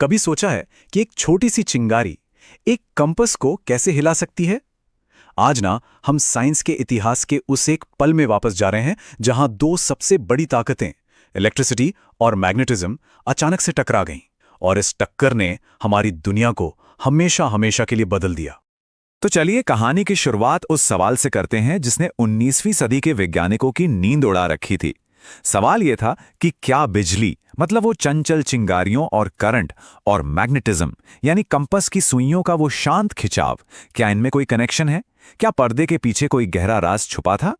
कभी सोचा है कि एक छोटी सी चिंगारी एक कंपास को कैसे हिला सकती है? आज ना हम साइंस के इतिहास के उस एक पल में वापस जा रहे हैं जहां दो सबसे बड़ी ताकतें, इलेक्ट्रिसिटी और मैग्नेटिज्म, अचानक से टकरा गईं और इस टक्कर ने हमारी दुनिया को हमेशा हमेशा के लिए बदल दिया। तो चलिए कहानी की शुरुआत उस सवाल से करते हैं जिसने 19वीं सदी के वैज्ञानिकों की नींद उड़ा रखी थी। सवाल यह था कि क्या बिजली, मतलब वो चंचल चिंगारियों और करंट, और मैग्नेटिज्म यानी कंपास की सुइयों का वो शांत खिंचाव, क्या इनमें कोई कनेक्शन है? क्या पर्दे के पीछे कोई गहरा राज छुपा था?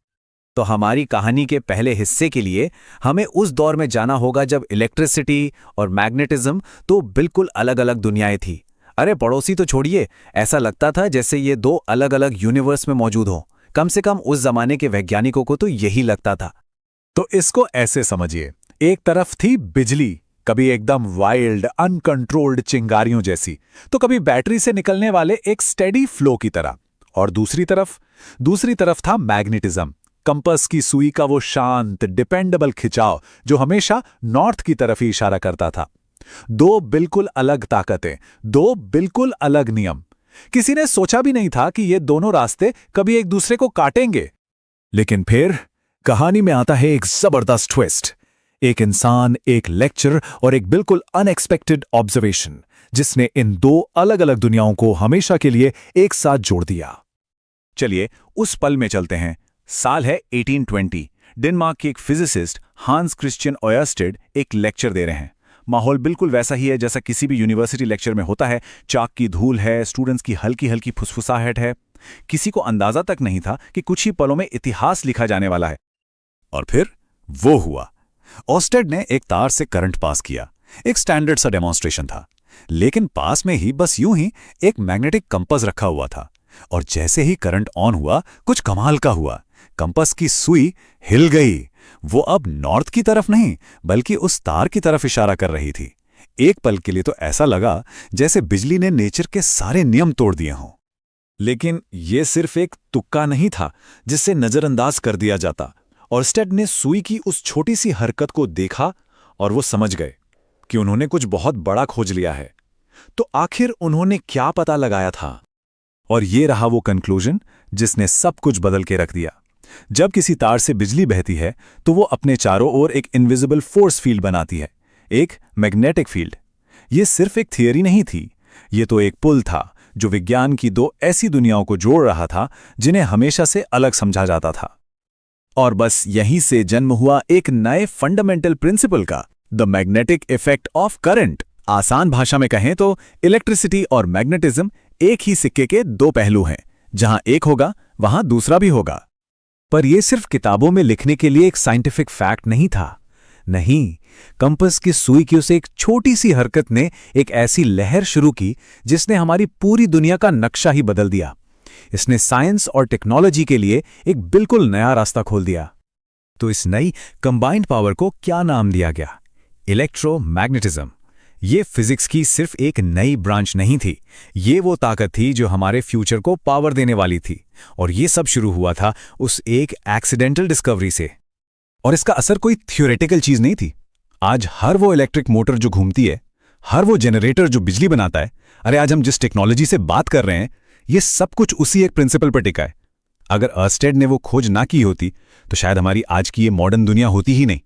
तो हमारी कहानी के पहले हिस्से के लिए हमें उस दौर में जाना होगा जब इलेक्ट्रिसिटी और मैग्नेटिज्म तो बिल्कुल अलग अलग दुनियाएं थी। अरे पड़ोसी तो छोड़िए, ऐसा लगता था जैसे ये दो अलग अलग यूनिवर्स में मौजूद हों। कम से कम उस जमाने के वैज्ञानिकों को तो यही लगता था। तो इसको ऐसे समझिए, एक तरफ थी बिजली, कभी एकदम वाइल्ड अनकंट्रोल्ड चिंगारियों जैसी, तो कभी बैटरी से निकलने वाले एक स्टेडी फ्लो की तरह, और दूसरी तरफ था मैग्नेटिज्म, कंपास की सुई का वो शांत डिपेंडेबल खिंचाव जो हमेशा नॉर्थ की तरफ ही इशारा करता था। दो बिल्कुल अलग ताकतें, दो बिल्कुल अलग नियम। किसी ने सोचा भी नहीं था कि ये दोनों रास्ते कभी एक दूसरे को काटेंगे। लेकिन फिर कहानी में आता है एक जबरदस्त ट्विस्ट। एक इंसान, एक लेक्चर और एक बिल्कुल अनएक्सपेक्टेड ऑब्जर्वेशन, जिसने इन दो अलग अलग दुनियाओं को हमेशा के लिए एक साथ जोड़ दिया। चलिए उस पल में चलते हैं। साल है 1820। डेनमार्क के एक फिजिसिस्ट हांस क्रिश्चियन ओयरस्टेड एक लेक्चर दे रहे हैं। माहौल बिल्कुल वैसा ही है जैसा किसी भी यूनिवर्सिटी लेक्चर में होता है। चाक की धूल है, स्टूडेंट्स की हल्की हल्की फुसफुसाहट है। किसी को अंदाजा तक नहीं था कि कुछ ही पलों में इतिहास लिखा जाने वाला है। और फिर वो हुआ। ओस्टेड ने एक तार से करंट पास किया। एक स्टैंडर्ड सा डेमोन्स्ट्रेशन था, लेकिन पास में ही बस यूं ही एक मैग्नेटिक कंपास रखा हुआ था। और जैसे ही करंट ऑन हुआ, कुछ कमाल का हुआ। कंपास की सुई हिल गई। वो अब नॉर्थ की तरफ नहीं, बल्कि उस तार की तरफ इशारा कर रही थी। एक पल के लिए तो ऐसा लगा जैसे बिजली ने नेचर के सारे नियम तोड़ दिए हों। लेकिन ये सिर्फ एक तुक्का नहीं था जिससे नजरअंदाज कर दिया जाता। ओर्स्टेड ने सुई की उस छोटी सी हरकत को देखा और वो समझ गए कि उन्होंने कुछ बहुत बड़ा खोज लिया है। तो आखिर उन्होंने क्या पता लगाया था? और ये रहा वो कंक्लूजन जिसने सब कुछ बदल के रख दिया। जब किसी तार से बिजली बहती है तो वो अपने चारों ओर एक इनविजिबल फोर्स फील्ड बनाती है, एक मैग्नेटिक फील्ड। ये सिर्फ एक थियरी नहीं थी, ये तो एक पुल था जो विज्ञान की दो ऐसी दुनियाओं को जोड़ रहा था जिन्हें हमेशा से अलग समझा जाता था। और बस यहीं से जन्म हुआ एक नए फंडामेंटल प्रिंसिपल का, the magnetic effect of current. आसान भाषा में कहें तो इलेक्ट्रिसिटी और मैग्नेटिज्म एक ही सिक्के के दो पहलू हैं। जहां एक होगा वहां दूसरा भी होगा। पर यह सिर्फ किताबों में लिखने के लिए एक साइंटिफिक फैक्ट नहीं था। नहीं, कंपास की सुई की उस एक छोटी सी हरकत ने एक ऐसी लहर शुरू की जिसने हमारी पूरी दुनिया का नक्शा ही बदल दिया। इसने साइंस और टेक्नोलॉजी के लिए एक बिल्कुल नया रास्ता खोल दिया। तो इस नई कंबाइंड पावर को क्या नाम दिया गया? इलेक्ट्रोमैग्नेटिज्म। ये फिजिक्स की सिर्फ एक नई ब्रांच नहीं थी, ये वो ताकत थी जो हमारे फ्यूचर को पावर देने वाली थी। और ये सब शुरू हुआ था उस एक एक्सीडेंटल डिस्कवरी से। और इसका असर कोई थ्योरेटिकल चीज नहीं थी। आज हर वो इलेक्ट्रिक मोटर जो घूमती है, हर वो जनरेटर जो बिजली बनाता है, अरे आज हम जिस टेक्नोलॉजी से बात कर रहे हैं, ये सब कुछ उसी एक प्रिंसिपल पर टिका है। अगर अर्स्टेड ने वो खोज ना की होती तो शायद हमारी आज की ये मॉडर्न दुनिया होती ही नहीं।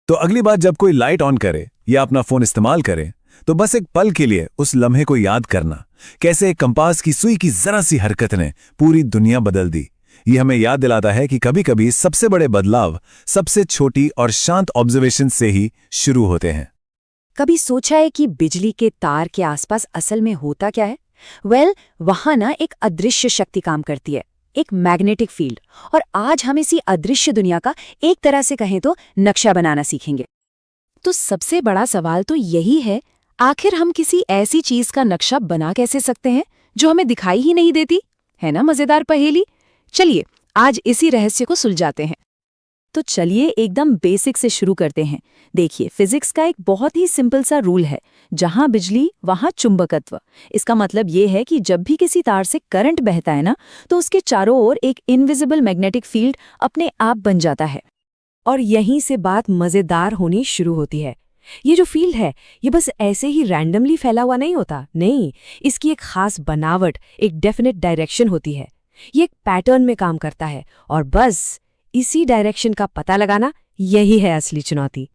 तो अगली बार जब कोई लाइट ऑन करे या अपना फोन इस्तेमाल करे तो बस एक पल के लिए उस लम्हे को याद करना, कैसे एक कंपास की सुई की जरा सी हरकत ने पूरी दुनिया बदल दी। ये हमें याद दिलाता है कि कभी-कभी सबसे बड़े बदलाव सबसे छोटी और शांत ऑब्जर्वेशन से ही शुरू होते हैं। कभी सोचा है कि बिजली के तार के आसपास असल में होता क्या है? वहां ना एक अदृश्य शक्ति काम करती है, एक मैग्नेटिक फील्ड। और आज हम इसी अदृश्य दुनिया का एक तरह से कहें तो नक्शा बनाना सीखेंगे। तो सबसे बड़ा सवाल तो यही है, आखिर हम किसी ऐसी चीज का नक्शा बना कैसे सकते हैं जो हमें दिखाई ही नहीं देती? है ना मजेदार पहेली। चलिए आज इसी रहस्य को सुलझाते हैं। तो चलिए एकदम बेसिक से शुरू करते हैं। देखिए, फिजिक्स का एक बहुत ही सिंपल सा रूल है, जहां बिजली वहां चुंबकत्व। इसका मतलब ये है कि जब भी किसी तार से करंट बहता है ना, तो उसके चारों ओर एक इनविजिबल मैग्नेटिक फील्ड अपने आप बन जाता है। और यहीं से बात मजेदार होनी शुरू होती है, ये जो फील्ड है ये बस ऐसे ही रैंडमली फैला हुआ नहीं होता, नहीं, इसकी एक खास बनावट, एक डेफिनेट डायरेक्शन होती है। ये एक पैटर्न में काम करता है और बस इसी डायरेक्शन का पता लगाना यही है असली चुनौती।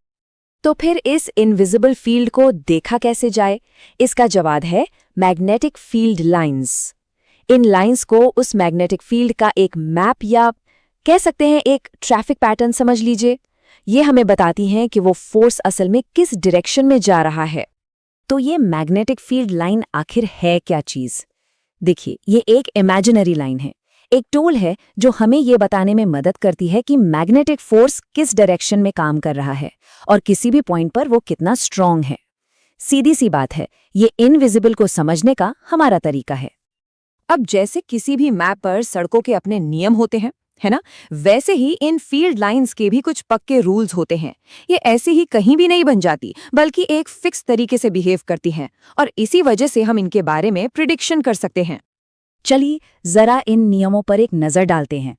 तो फिर इस इनविजिबल फील्ड को देखा कैसे जाए? इसका जवाब है मैग्नेटिक फील्ड लाइंस। इन लाइंस को उस मैग्नेटिक फील्ड का एक मैप या कह सकते हैं एक ट्रैफिक पैटर्न समझ लीजिए। ये हमें बताती हैं कि वो फोर्स असल में किस डायरेक्शन में जा रहा है। तो ये मैग्नेटिक फील्ड लाइन आखिर है क्या चीज? देखिए, ये एक इमेजिनरी लाइन है, एक टूल है जो हमें ये बताने में मदद करती है कि मैग्नेटिक फोर्स किस डायरेक्शन में काम कर रहा है और किसी भी पॉइंट पर वो कितना स्ट्रांग है। सीधी सी बात है, ये इनविजिबल को समझने का हमारा तरीका है। अब जैसे किसी भी मैप पर सड़कों के अपने नियम होते हैं, है ना, वैसे ही इन फील्ड लाइंस के भी कुछ पक्के रूल्स होते हैं। ये ऐसे ही कहीं भी नहीं बन जाती, बल्कि एक फिक्स तरीके से बिहेव करती हैं और इसी वजह से हम इनके बारे में प्रिडिक्शन कर सकते हैं। चलिए जरा इन नियमों पर एक नजर डालते हैं।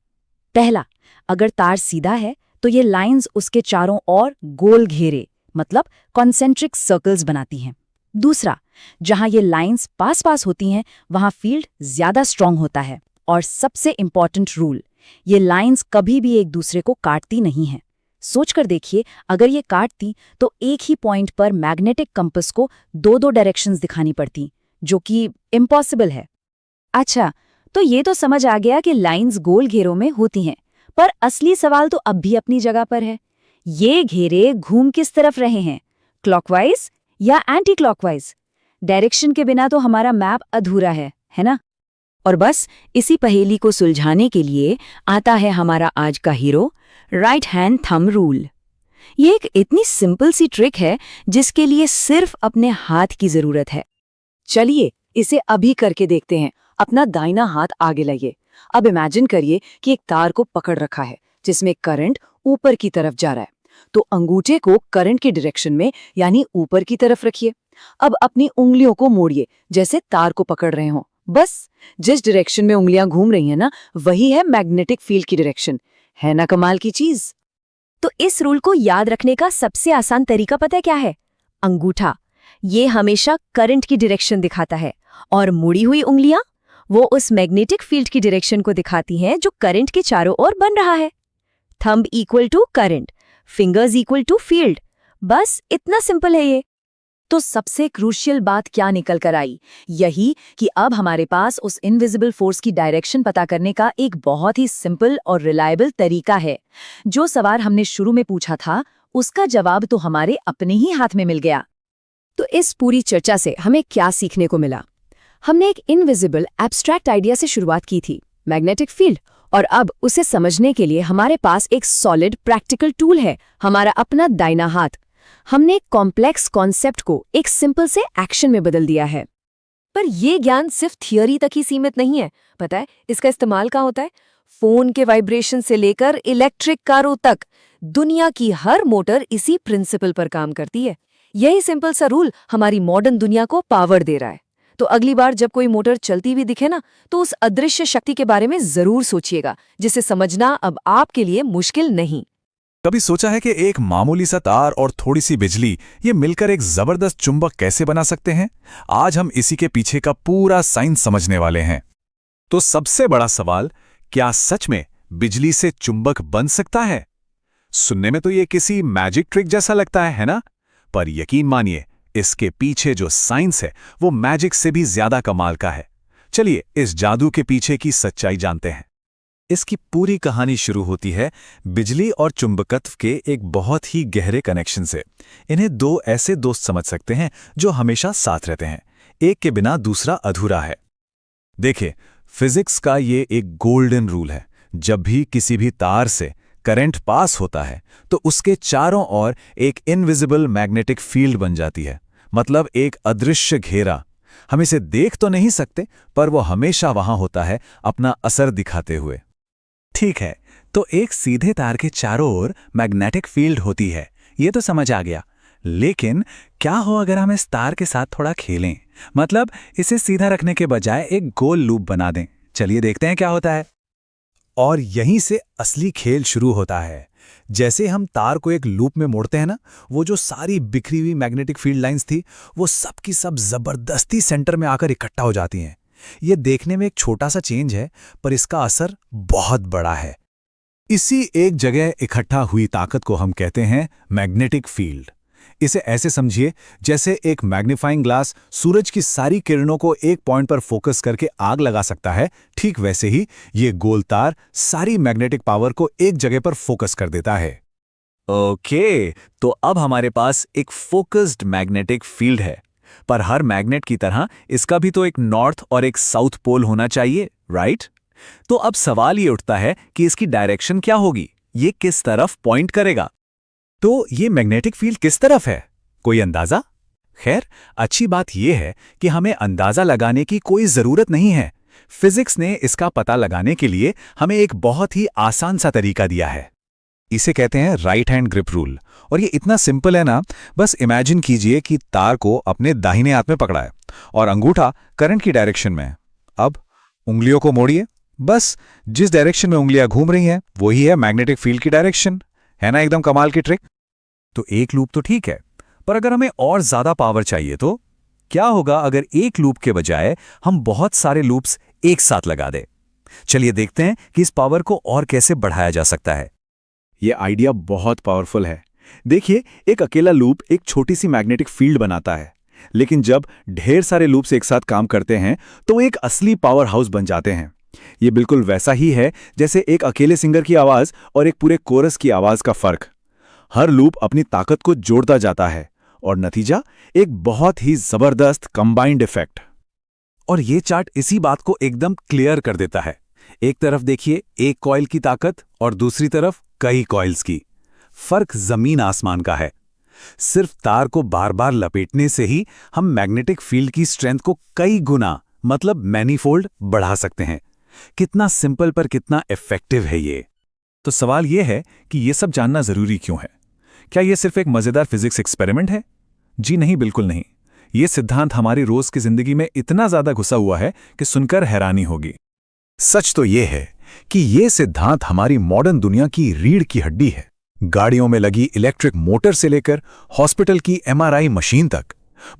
पहला, अगर तार सीधा है तो ये लाइंस उसके चारों ओर गोल घेरे मतलब कॉन्सेंट्रिक सर्कल्स बनाती हैं। दूसरा, जहां ये लाइंस पास पास होती हैं वहां फील्ड ज्यादा स्ट्रांग होता है। और सबसे इंपॉर्टेंट रूल, ये लाइंस कभी भी एक दूसरे को काटती नहीं हैं। सोचकर देखिए, अगर ये काटती तो एक ही पॉइंट पर मैग्नेटिक कंपास को दो दो डायरेक्शंस दिखानी पड़ती, जो कि इम्पॉसिबल है। अच्छा, तो ये तो समझ आ गया कि लाइंस गोल घेरों में होती हैं, पर असली सवाल तो अब भी अपनी जगह पर है। ये घेरे घूम किस तरफ रहे हैं, क्लॉकवाइज या एंटी क्लॉकवाइज? डायरेक्शन के बिना तो हमारा मैप अधूरा है ना? और बस इसी पहेली को सुलझाने के लिए आता है हमारा आज का hero, right hand thumb rule. ये एक इतनी सिंपल सी ट्रिक है जिसके लिए सिर्फ अपने हाथ की जरूरत है। चलिए इसे अभी करके देखते हैं। अपना दाहिना हाथ आगे लाइए। अब इमेजिन करिए कि एक तार को पकड़ रखा है जिसमें करंट ऊपर की तरफ जा रहा है। तो अंगूठे को करंट की डायरेक्शन में यानी ऊपर की तरफ रखिए। अब अपनी उंगलियों को मोड़िए जैसे तार को पकड़ रहे हो। बस जिस डायरेक्शन में उंगलियां घूम रही हैं ना, वही है मैग्नेटिक फील्ड की डायरेक्शन। है ना कमाल की चीज? तो इस रूल को याद रखने का सबसे आसान तरीका पता है क्या है? अंगूठा, ये हमेशा करंट की डायरेक्शन दिखाता है और मुड़ी हुई उंगलियां वो उस मैग्नेटिक फील्ड की डायरेक्शन को दिखाती हैं जो करंट के चारों ओर बन रहा है। Thumb equal to current, fingers equal to field. बस इतना सिंपल है ये। तो सबसे क्रूशियल बात क्या निकल कर आई? यही कि अब हमारे पास उस इनविजिबल फोर्स की डायरेक्शन पता करने का एक बहुत ही सिंपल और रिलायबल तरीका है। जो सवाल हमने शुरू में पूछा था उसका जवाब तो हमारे अपने ही हाथ में मिल गया। तो इस पूरी चर्चा से हमें क्या सीखने को मिला? हमने एक इनविजिबल एब्स्ट्रैक्ट आइडिया से शुरुआत की थी, मैग्नेटिक फील्ड, और अब उसे समझने के लिए हमारे पास एक सॉलिड प्रैक्टिकल टूल है, हमारा अपना दाहिना हाथ। हमने एक कॉम्प्लेक्स कॉन्सेप्ट को एक सिंपल से एक्शन में बदल दिया है। पर यह ज्ञान सिर्फ थियोरी तक ही सीमित नहीं है। पता है इसका इस्तेमाल कहाँ होता है? फोन के वाइब्रेशन से लेकर इलेक्ट्रिक कारों तक दुनिया की हर मोटर इसी प्रिंसिपल पर काम करती है। यही सिंपल सा रूल हमारी मॉडर्न दुनिया को पावर दे रहा है। तो अगली बार जब कोई मोटर चलती हुई दिखे ना, तो उस अदृश्य शक्ति के बारे में जरूर सोचिएगा, जिसे समझना अब आपके लिए मुश्किल नहीं। कभी सोचा है कि एक मामूली सा तार और थोड़ी सी बिजली ये मिलकर एक जबरदस्त चुंबक कैसे बना सकते हैं? आज हम इसी के पीछे का पूरा साइंस समझने वाले हैं। तो सबसे बड़ा सवाल, क्या सच में बिजली से चुंबक बन सकता है? सुनने में तो ये किसी मैजिक ट्रिक जैसा लगता है ना? पर यकीन मानिए, इसके पीछे जो साइंस है वो मैजिक से भी ज्यादा कमाल का है। चलिए इस जादू के पीछे की सच्चाई जानते हैं। इसकी पूरी कहानी शुरू होती है बिजली और चुंबकत्व के एक बहुत ही गहरे कनेक्शन से। इन्हें दो ऐसे दोस्त समझ सकते हैं जो हमेशा साथ रहते हैं। एक के बिना दूसरा अधूरा है। देखिए, फिजिक्स का ये एक गोल्डन रूल है। जब भी किसी भी तार से करंट पास होता है तो उसके चारों ओर एक इनविजिबल मैग्नेटिक फील्ड बन जाती है, मतलब एक अदृश्य घेरा। हम इसे देख तो नहीं सकते, पर वो हमेशा वहां होता है, अपना असर दिखाते हुए। ठीक है, तो एक सीधे तार के चारों ओर मैग्नेटिक फील्ड होती है, ये तो समझ आ गया। लेकिन क्या हो अगर हम इस तार के साथ थोड़ा खेलें, मतलब इसे सीधा रखने के बजाय एक गोल लूप बना दें? चलिए देखते हैं क्या होता है। और यहीं से असली खेल शुरू होता है। जैसे हम तार को एक लूप में मोड़ते हैं ना, वो जो सारी बिखरी हुई मैग्नेटिक फील्ड लाइंस थी, वो सब की सब जबरदस्ती सेंटर में आकर इकट्ठा हो जाती हैं। ये देखने में एक छोटा सा चेंज है, पर इसका असर बहुत बड़ा है। इसी एक जगह इकट्ठा हुई ताकत को हम कहते हैं मैग्नेटिक फील्ड। इसे ऐसे समझिए जैसे एक मैग्नीफाइंग ग्लास सूरज की सारी किरणों को एक पॉइंट पर फोकस करके आग लगा सकता है, ठीक वैसे ही ये गोल तार सारी मैग्नेटिक पावर को एक जगह पर फोकस कर देता है। ओके, तो अब हमारे पास एक फोकस्ड मैग्नेटिक फील्ड है। पर हर मैग्नेट की तरह इसका भी तो एक नॉर्थ और एक साउथ पोल होना चाहिए, राइट? तो अब सवाल ये उठता है कि इसकी डायरेक्शन क्या होगी, ये किस तरफ पॉइंट करेगा? तो ये मैग्नेटिक फील्ड किस तरफ है, कोई अंदाजा? खैर, अच्छी बात यह है कि हमें अंदाजा लगाने की कोई जरूरत नहीं है। फिजिक्स ने इसका पता लगाने के लिए हमें एक बहुत ही आसान सा तरीका दिया है। इसे कहते हैं राइट हैंड ग्रिप रूल। और ये इतना सिंपल है ना, बस इमेजिन कीजिए कि तार को अपने दाहिने हाथ में पकड़ा है और अंगूठा करंट की डायरेक्शन में है। अब उंगलियों को मोड़िए, बस जिस डायरेक्शन में उंगलियां घूम रही हैं वही है मैग्नेटिक फील्ड की डायरेक्शन। है ना एकदम कमाल की ट्रिक? तो एक लूप तो ठीक है, पर अगर हमें और ज्यादा पावर चाहिए तो क्या होगा अगर एक लूप के बजाय हम बहुत सारे लूप्स एक साथ लगा दें? चलिए देखते हैं कि इस पावर को और कैसे बढ़ाया जा सकता है। यह आइडिया बहुत पावरफुल है। देखिए, एक अकेला लूप एक छोटी सी मैग्नेटिक फील्ड बनाता है, लेकिन जब ढेर सारे लूप्स एक साथ काम करते हैं तो एक असली पावर हाउस बन जाते हैं। ये बिल्कुल वैसा ही है जैसे एक अकेले सिंगर की आवाज और एक पूरे कोरस की आवाज का फर्क। हर लूप अपनी ताकत को जोड़ता जाता है और नतीजा एक बहुत ही जबरदस्त कंबाइंड इफेक्ट। और ये चार्ट इसी बात को एकदम क्लियर कर देता है। एक तरफ देखिए एक कॉइल की ताकत और दूसरी तरफ कई कॉइल्स की। फर्क जमीन आसमान का है। सिर्फ तार को बार बार लपेटने से ही हम मैग्नेटिक फील्ड की स्ट्रेंथ को कई गुना, मतलब मैनीफोल्ड, बढ़ा सकते हैं। कितना सिंपल पर कितना इफेक्टिव है ये। तो सवाल यह है कि यह सब जानना जरूरी क्यों है? क्या यह सिर्फ एक मजेदार फिजिक्स एक्सपेरिमेंट है? जी नहीं, बिल्कुल नहीं। यह सिद्धांत हमारी रोज की जिंदगी में इतना ज्यादा घुसा हुआ है कि सुनकर हैरानी होगी। सच तो यह है कि यह सिद्धांत हमारी मॉडर्न दुनिया की रीढ़ की हड्डी है। गाड़ियों में लगी इलेक्ट्रिक मोटर से लेकर हॉस्पिटल की एमआरआई मशीन तक,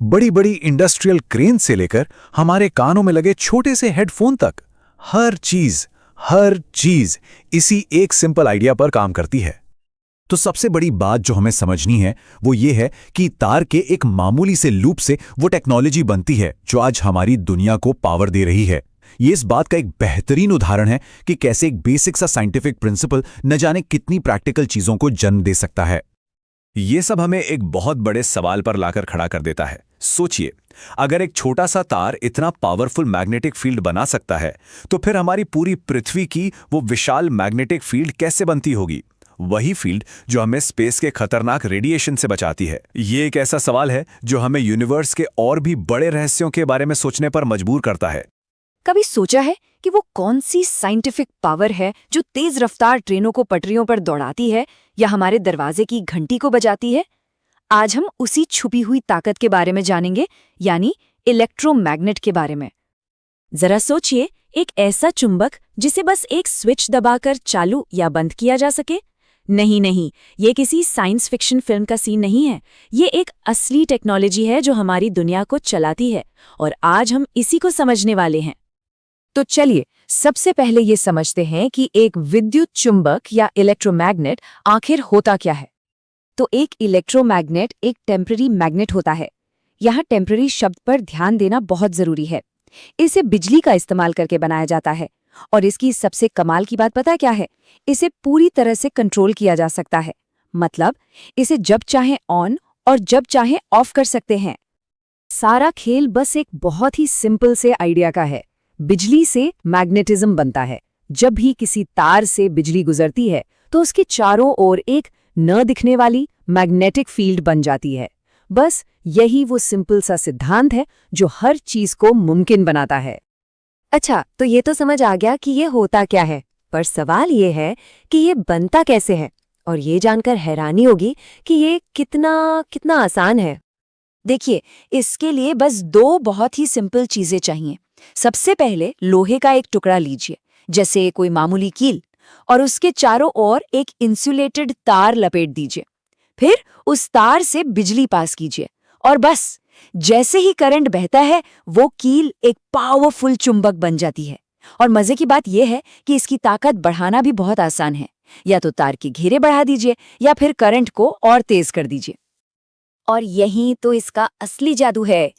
बड़ी बड़ी इंडस्ट्रियल क्रेन से लेकर हमारे कानों में लगे छोटे से हेडफोन तक, हर चीज इसी एक सिंपल आइडिया पर काम करती है। तो सबसे बड़ी बात जो हमें समझनी है वो ये है कि तार के एक मामूली से लूप से वो टेक्नोलॉजी बनती है जो आज हमारी दुनिया को पावर दे रही है। ये इस बात का एक बेहतरीन उदाहरण है कि कैसे एक बेसिक सा साइंटिफिक प्रिंसिपल न जाने कितनी प्रैक्टिकल चीजों को जन्म दे सकता है। ये सब हमें एक बहुत बड़े सवाल पर लाकर खड़ा कर देता है। सोचिए, अगर एक छोटा सा तार इतना पावरफुल मैग्नेटिक फील्ड बना सकता है, तो फिर हमारी पूरी पृथ्वी की वो विशाल मैग्नेटिक फील्ड कैसे बनती होगी? वही फील्ड जो हमें स्पेस के खतरनाक रेडिएशन से बचाती है। ये एक ऐसा सवाल है जो हमें यूनिवर्स के और भी बड़े रहस्यों के बारे में सोचने पर मजबूर करता है। कभी सोचा है कि वो कौन सी साइंटिफिक पावर है जो तेज रफ्तार ट्रेनों को पटरियों पर दौड़ाती है या हमारे दरवाजे की घंटी को बजाती है? आज हम उसी छुपी हुई ताकत के बारे में जानेंगे, यानी इलेक्ट्रोमैग्नेट के बारे में। जरा सोचिए, एक ऐसा चुंबक जिसे बस एक स्विच दबाकर चालू या बंद किया जा सके। नहीं, ये किसी साइंस फिक्शन फिल्म का सीन नहीं है। ये एक असली टेक्नोलॉजी है जो हमारी दुनिया को चलाती है, और आज हम इसी को समझने वाले हैं। तो चलिए सबसे पहले ये समझते हैं कि एक विद्युत चुंबक या इलेक्ट्रोमैग्नेट आखिर होता क्या है। तो एक इलेक्ट्रोमैग्नेट एक टेम्पररी मैग्नेट होता है। यहाँ टेम्पररी शब्द पर ध्यान देना बहुत जरूरी है। इसे बिजली का इस्तेमाल करके बनाया जाता है, और इसकी सबसे कमाल की बात पता क्या है? इसे पूरी तरह से कंट्रोल किया जा सकता है। मतलब इसे जब चाहे ऑन और जब चाहे ऑफ कर सकते हैं। सारा खेल बस एक बहुत ही सिंपल से आइडिया का है। बिजली से मैग्नेटिज्म बनता है। जब भी किसी तार से बिजली गुजरती है तो उसके चारों ओर एक न दिखने वाली मैग्नेटिक फील्ड बन जाती है। बस यही वो सिंपल सा सिद्धांत है जो हर चीज को मुमकिन बनाता है। अच्छा, तो ये तो समझ आ गया कि ये होता क्या है, पर सवाल ये है कि ये बनता कैसे है, और ये जानकर हैरानी होगी कि ये कितना आसान है। देखिए, इसके लिए बस दो बहुत ही सिंपल चीजें चाहिए। सबसे पहले लोहे का एक टुकड़ा लीजिए, जैसे कोई मामूली कील, और उसके चारों ओर एक इंसुलेटेड तार लपेट दीजिए। फिर उस तार से बिजली पास कीजिए और बस जैसे ही करंट बहता है वो कील एक पावरफुल चुंबक बन जाती है। और मजे की बात यह है कि इसकी ताकत बढ़ाना भी बहुत आसान है। या तो तार की घेरे बढ़ा दीजिए या फिर करंट को और तेज कर दीजिए। और यही तो इसका असली जादू है।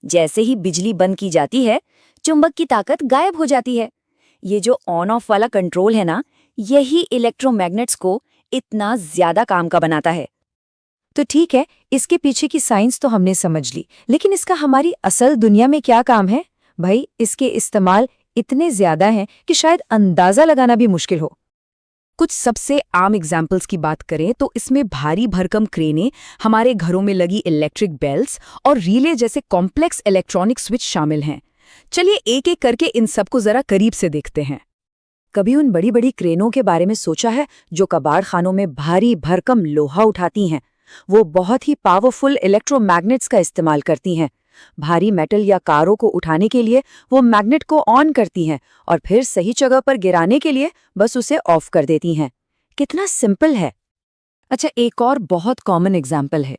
जैसे ही बिजली बंद की जाती है, चुंबक की ताकत गायब हो जाती है। ये जो ऑन ऑफ वाला कंट्रोल है ना, यही इलेक्ट्रोमैग्नेट्स को इतना ज्यादा काम का बनाता है। तो ठीक है, इसके पीछे की साइंस तो हमने समझ ली, लेकिन इसका हमारी असल दुनिया में क्या काम है? भाई, इसके इस्तेमाल इतने ज्यादा हैं कि शायद अंदाजा लगाना भी मुश्किल हो। कुछ सबसे आम एग्जाम्पल्स की बात करें तो इसमें भारी भरकम क्रेनें, हमारे घरों में लगी इलेक्ट्रिक बेल्स और रिले जैसे कॉम्प्लेक्स इलेक्ट्रॉनिक स्विच शामिल हैं। चलिए एक एक करके इन सबको जरा करीब से देखते हैं। कभी उन बड़ी बड़ी क्रेनों के बारे में सोचा है जो कबाड़ खानों में भारी भरकम लोहा उठाती हैं? वो बहुत ही पावरफुल इलेक्ट्रोमैग्नेट्स का इस्तेमाल करती हैं। भारी मेटल या कारों को उठाने के लिए वो मैग्नेट को ऑन करती हैं और फिर सही जगह पर गिराने के लिए बस उसे ऑफ कर देती हैं। कितना सिंपल है। अच्छा, एक और बहुत कॉमन एग्जाम्पल है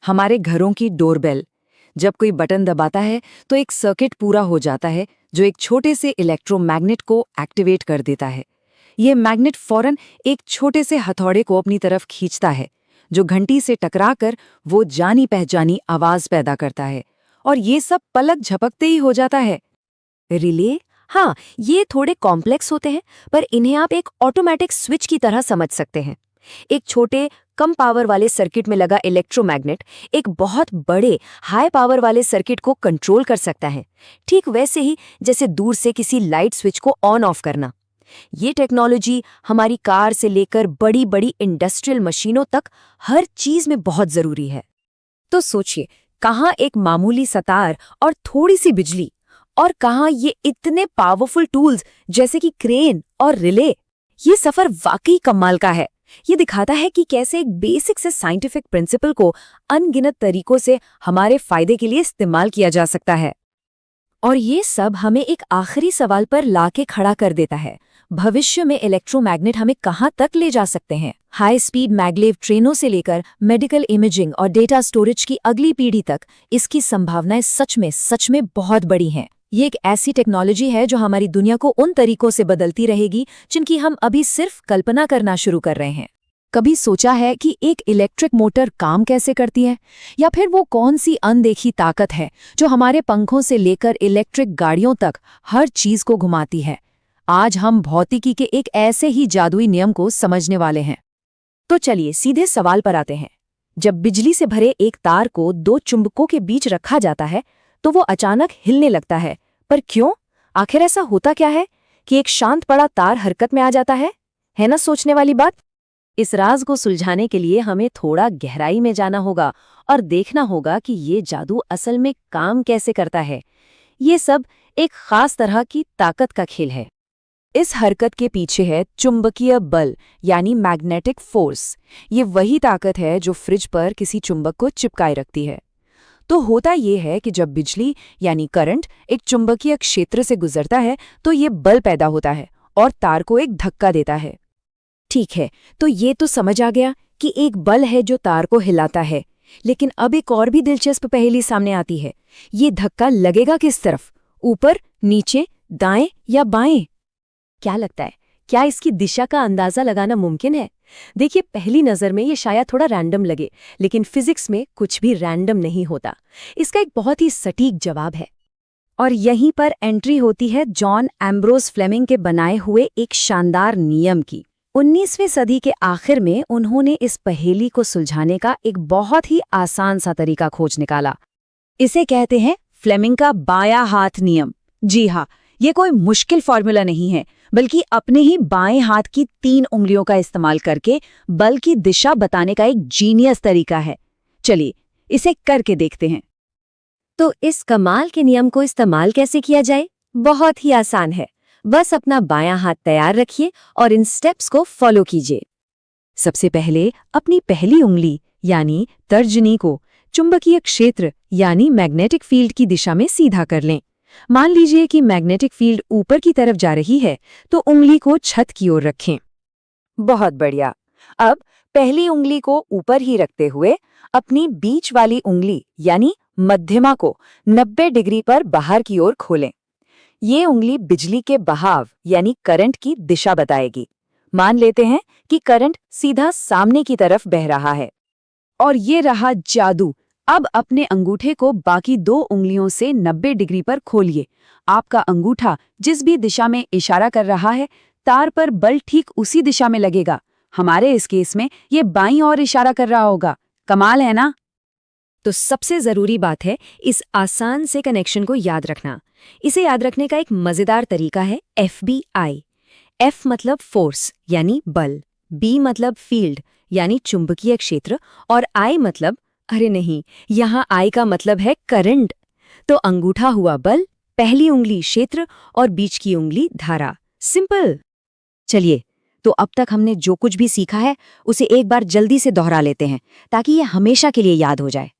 हमारे घरों की डोरबेल। जब कोई बटन दबाता है तो एक सर्किट पूरा हो जाता है जो एक छोटे से इलेक्ट्रोमैग्नेट को एक्टिवेट कर देता है। ये मैग्नेट फौरन एक छोटे से हथौड़े को अपनी तरफ खींचता है जो घंटी से टकराकर वो जानी पहचानी आवाज पैदा करता है। और ये सब पलक झपकते ही हो जाता है। रिले? हाँ, ये थोड़े कॉम्प्लेक्स होते हैं, पर इन्हें आप एक ऑटोमेटिक स्विच की तरह समझ सकते हैं। एक छोटे कम पावर वाले सर्किट में लगा इलेक्ट्रोमैग्नेट एक बहुत बड़े हाई पावर वाले सर्किट को कंट्रोल कर सकता है, ठीक वैसे ही जैसे दूर से किसी लाइट स्विच को ऑन ऑफ करना। ये टेक्नोलॉजी हमारी कार से लेकर बड़ी बड़ी इंडस्ट्रियल मशीनों तक हर चीज में बहुत जरूरी है। तो सोचिए, कहाँ एक मामूली सतार और थोड़ी सी बिजली, और कहाँ ये इतने पावरफुल टूल्स जैसे कि क्रेन और रिले। ये सफर वाकई कमाल का है। ये दिखाता है कि कैसे एक बेसिक से साइंटिफिक प्रिंसिपल को अनगिनत तरीकों से हमारे फायदे के लिए इस्तेमाल किया जा सकता है। और ये सब हमें एक आखिरी सवाल पर लाके खड़ा कर देता है। भविष्य में इलेक्ट्रोमैग्नेट हमें कहाँ तक ले जा सकते हैं? हाई स्पीड मैगलेव ट्रेनों से लेकर मेडिकल इमेजिंग और डेटा स्टोरेज की अगली पीढ़ी तक इसकी संभावनाएं सच में बहुत बड़ी हैं। ये एक ऐसी टेक्नोलॉजी है जो हमारी दुनिया को उन तरीकों से बदलती रहेगी जिनकी हम अभी सिर्फ कल्पना करना शुरू कर रहे हैं। कभी सोचा है कि एक इलेक्ट्रिक मोटर काम कैसे करती है? या फिर वो कौन सी अनदेखी ताकत है जो हमारे पंखों से लेकर इलेक्ट्रिक गाड़ियों तक हर चीज को घुमाती है? आज हम भौतिकी के एक ऐसे ही जादुई नियम को समझने वाले हैं। तो चलिए सीधे सवाल पर आते हैं। जब बिजली से भरे एक तार को दो चुंबकों के बीच रखा जाता है तो वो अचानक हिलने लगता है, पर क्यों? आखिर ऐसा होता क्या है कि एक शांत पड़ा तार हरकत में आ जाता है? है ना सोचने वाली बात? इस राज को सुलझाने के लिए हमें थोड़ा गहराई में जाना होगा और देखना होगा कि ये जादू असल में काम कैसे करता है। ये सब एक खास तरह की ताकत का खेल है। इस हरकत के पीछे है चुंबकीय बल यानी मैग्नेटिक फोर्स। ये वही ताकत है जो फ्रिज पर किसी चुंबक को चिपकाए रखती है। तो होता ये है कि जब बिजली यानी करंट एक चुंबकीय क्षेत्र से गुजरता है तो ये बल पैदा होता है और तार को एक धक्का देता है। ठीक है, तो ये तो समझ आ गया कि एक बल है जो तार को हिलाता है, लेकिन अब एक और भी दिलचस्प पहेली सामने आती है। ये धक्का लगेगा किस तरफ? ऊपर, नीचे, दाएं या बाएं? क्या लगता है, क्या इसकी दिशा का अंदाजा लगाना मुमकिन है? देखिए, पहली नजर में ये शायद थोड़ा रैंडम लगे, लेकिन फिजिक्स में कुछ भी रैंडम नहीं होता। इसका एक बहुत ही सटीक जवाब है। और यहीं पर एंट्री होती है जॉन एम्ब्रोस फ्लेमिंग के बनाए हुए एक शानदार नियम की। 19वीं सदी के आखिर में उन्होंने इस पहेली को सुलझाने का एक बहुत ही आसान सा तरीका खोज निकाला। इसे कहते हैं फ्लेमिंग का बायां हाथ नियम। जी हाँ, ये कोई मुश्किल फॉर्मूला नहीं है, बल्कि अपने ही बाएं हाथ की 3 उंगलियों का इस्तेमाल करके बल की दिशा बताने का एक जीनियस तरीका है। चलिए इसे करके देखते हैं। तो इस कमाल के नियम को इस्तेमाल कैसे किया जाए? बहुत ही आसान है। बस अपना बायां हाथ तैयार रखिए और इन स्टेप्स को फॉलो कीजिए। सबसे पहले अपनी पहली उंगली यानी तर्जनी को चुंबकीय क्षेत्र यानी मैग्नेटिक फील्ड की दिशा में सीधा कर लें। मान लीजिए कि मैग्नेटिक फील्ड ऊपर की तरफ जा रही है, तो उंगली को छत की ओर रखें। बहुत बढ़िया। अब पहली उंगली को ऊपर ही रखते हुए अपनी बीच वाली उंगली यानी मध्यमा को 90 डिग्री पर बाहर की ओर खोलें। ये उंगली बिजली के बहाव यानी करंट की दिशा बताएगी। मान लेते हैं कि करंट सीधा सामने की तरफ बह रहा है। और ये रहा जादू। अब अपने अंगूठे को बाकी 2 उंगलियों से 90 डिग्री पर खोलिए। आपका अंगूठा जिस भी दिशा में इशारा कर रहा है, तार पर बल ठीक उसी दिशा में लगेगा। हमारे इस केस में ये बाईं ओर इशारा कर रहा होगा। कमाल है ना? तो सबसे जरूरी बात है इस आसान से कनेक्शन को याद रखना। इसे याद रखने का एक मजेदार तरीका है FBI। F मतलब फोर्स यानी बल, B मतलब फील्ड यानी चुंबकीय क्षेत्र और I मतलब अरे नहीं, यहाँ I का मतलब है करंट। तो अंगूठा हुआ बल, पहली उंगली क्षेत्र और बीच की उंगली धारा। सिंपल। चलिए, तो अब तक हमने जो कुछ भी सीखा है उसे एक बार जल्दी से दोहरा लेते हैं ताकि ये हमेशा के लिए याद हो जाए।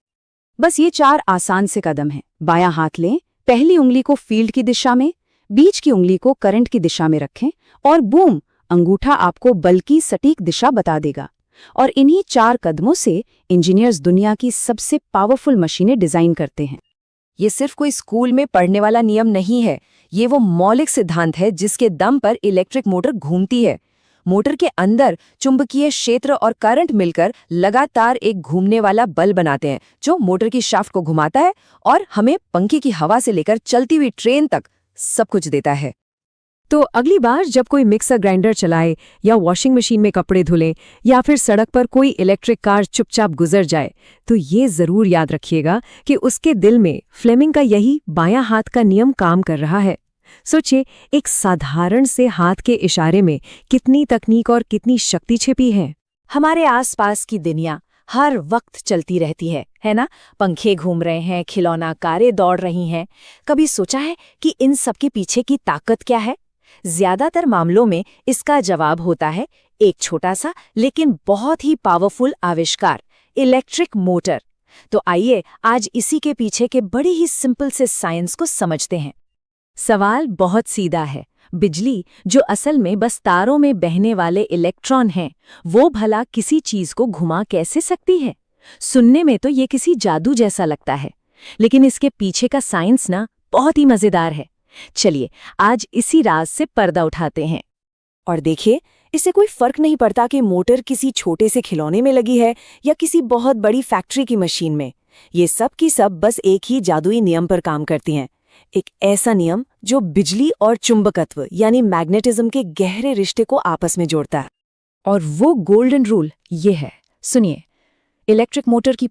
बस ये 4 आसान से कदम हैं। बायां हाथ लें, पहली उंगली को फील्ड की दिशा में, बीच की उंगली को करंट की दिशा में रखें और बूम, अंगूठा आपको बल की सटीक दिशा बता देगा। और इन्हीं 4 कदमों से इंजीनियर्स दुनिया की सबसे पावरफुल मशीनें डिजाइन करते हैं। ये सिर्फ कोई स्कूल में पढ़ने वाला नियम नहीं है, ये वो मौलिक सिद्धांत है जिसके दम पर इलेक्ट्रिक मोटर घूमती है। मोटर के अंदर चुंबकीय क्षेत्र और करंट मिलकर लगातार एक घूमने वाला बल बनाते हैं जो मोटर की शाफ्ट को घुमाता है और हमें पंखे की हवा से लेकर चलती हुई ट्रेन तक सब कुछ देता है। तो अगली बार जब कोई मिक्सर ग्राइंडर चलाए या वॉशिंग मशीन में कपड़े धुले या फिर सड़क पर कोई इलेक्ट्रिक कार चुपचाप गुजर जाए, तो ये जरूर याद रखिएगा कि उसके दिल में फ्लेमिंग का यही बायां हाथ का नियम काम कर रहा है। सोचिए, एक साधारण से हाथ के इशारे में कितनी तकनीक और कितनी शक्ति छिपी है। हमारे आसपास की दुनिया हर वक्त चलती रहती है ना? पंखे घूम रहे हैं, खिलौना कारें दौड़ रही हैं। कभी सोचा है कि इन सब के पीछे की ताकत क्या है? ज्यादातर मामलों में इसका जवाब होता है एक छोटा सा लेकिन बहुत ही पावरफुल आविष्कार, इलेक्ट्रिक मोटर। तो आइए आज इसी के पीछे के बड़ी ही सिंपल से साइंस को समझते हैं। सवाल बहुत सीधा है, बिजली जो असल में बस तारों में बहने वाले इलेक्ट्रॉन हैं, वो भला किसी चीज को घुमा कैसे सकती है? सुनने में तो ये किसी जादू जैसा लगता है, लेकिन इसके पीछे का साइंस ना बहुत ही मजेदार है। चलिए आज इसी राज से पर्दा उठाते हैं। और देखिए, इससे कोई फर्क नहीं पड़ता कि मोटर किसी छोटे से खिलौने में लगी है या किसी बहुत बड़ी फैक्ट्री की मशीन में। ये सब की सब बस एक ही जादुई नियम पर काम करती हैं। एक ऐसा नियम जो बिजली और चुंबकत्व यानी मैग्नेटिज्म के गहरे रिश्ते को आपस में जोड़ता है। और वो गोल्डन रूल ये है, सुनिए। इलेक्ट्रिक मोटर की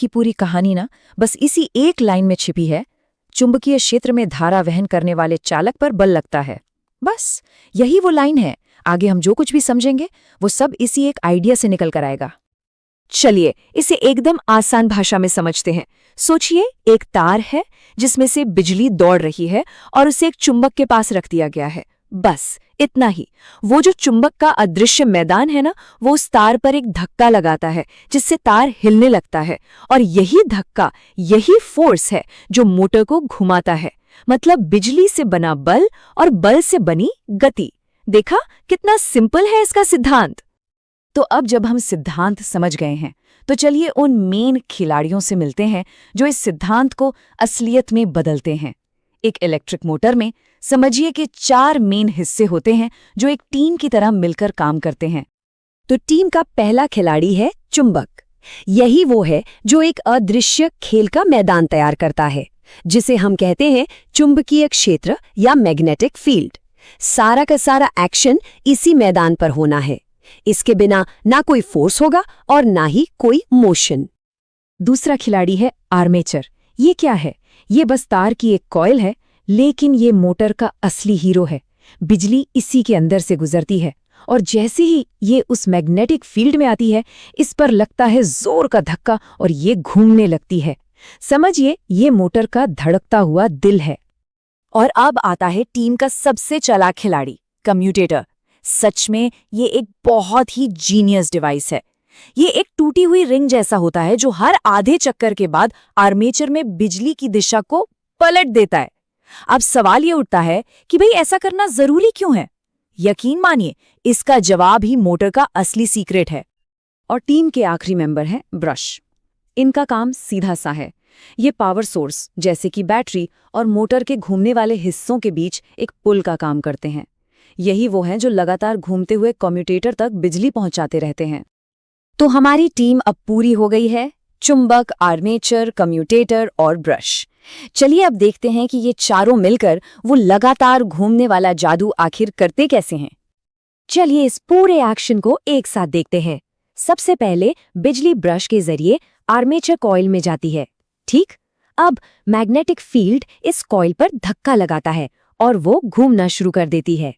पूरी कहानी ना बस इसी एक लाइन में छिपी है। चुंबकीय क्षेत्र में धारा वहन करने वाले चालक पर बल लगता है। बस यही वो लाइन है। आगे हम जो कुछ भी समझेंगे वो सब इसी एक आइडिया से निकल कर आएगा। चलिए इसे एकदम आसान भाषा में समझते हैं। सोचिए, एक तार है जिसमें से बिजली दौड़ रही है और उसे एक चुंबक के पास रख दिया गया है। बस इतना ही। वो जो चुंबक का अदृश्य मैदान है ना, वो उस तार पर एक धक्का लगाता है जिससे तार हिलने लगता है। और यही धक्का, यही फोर्स है जो मोटर को घुमाता है। मतलब बिजली से बना बल और बल से बनी गति। देखा कितना सिंपल है इसका सिद्धांत। तो अब जब हम सिद्धांत समझ गए हैं, तो चलिए उन मेन खिलाड़ियों से मिलते हैं जो इस सिद्धांत को असलियत में बदलते हैं। एक इलेक्ट्रिक मोटर में समझिए कि 4 मेन हिस्से होते हैं जो एक टीम की तरह मिलकर काम करते हैं। तो टीम का पहला खिलाड़ी है चुंबक। यही वो है जो एक अदृश्य खेल का मैदान तैयार करता है, जिसे हम कहते हैं चुंबकीय क्षेत्र या मैग्नेटिक फील्ड। सारा का सारा एक्शन इसी मैदान पर होना है। इसके बिना ना कोई फोर्स होगा और ना ही कोई मोशन। दूसरा खिलाड़ी है आर्मेचर। ये क्या है? ये बस तार की एक कॉइल है, लेकिन ये मोटर का असली हीरो है। बिजली इसी के अंदर से गुजरती है और जैसे ही ये उस मैग्नेटिक फील्ड में आती है, इस पर लगता है जोर का धक्का और ये घूमने लगती है। समझिए, ये मोटर का धड़कता हुआ दिल है। और अब आता है टीम का सबसे चालाक खिलाड़ी, कम्यूटेटर। सच में ये एक बहुत ही जीनियस डिवाइस है। ये एक टूटी हुई रिंग जैसा होता है जो हर आधे चक्कर के बाद आर्मेचर में बिजली की दिशा को पलट देता है। अब सवाल ये उठता है कि भाई ऐसा करना जरूरी क्यों है? यकीन मानिए, इसका जवाब ही मोटर का असली सीक्रेट है। और टीम के आखिरी मेंबर हैं ब्रश। इनका काम सीधा सा है। ये पावर सोर्स जैसे कि बैटरी और मोटर के घूमने वाले हिस्सों के बीच एक पुल का काम करते हैं। यही वो हैं जो लगातार घूमते हुए कम्यूटेटर तक बिजली पहुंचाते रहते हैं। तो हमारी टीम अब पूरी हो गई है, चुंबक, आर्मेचर, कम्यूटेटर और ब्रश। चलिए अब देखते हैं कि ये चारों मिलकर वो लगातार घूमने वाला जादू आखिर करते कैसे हैं। चलिए इस पूरे एक्शन को एक साथ देखते हैं। सबसे पहले बिजली ब्रश के जरिए आर्मेचर कॉइल में जाती है, ठीक? अब मैग्नेटिक फील्ड इस कॉइल पर धक्का लगाता है और वो घूमना शुरू कर देती है।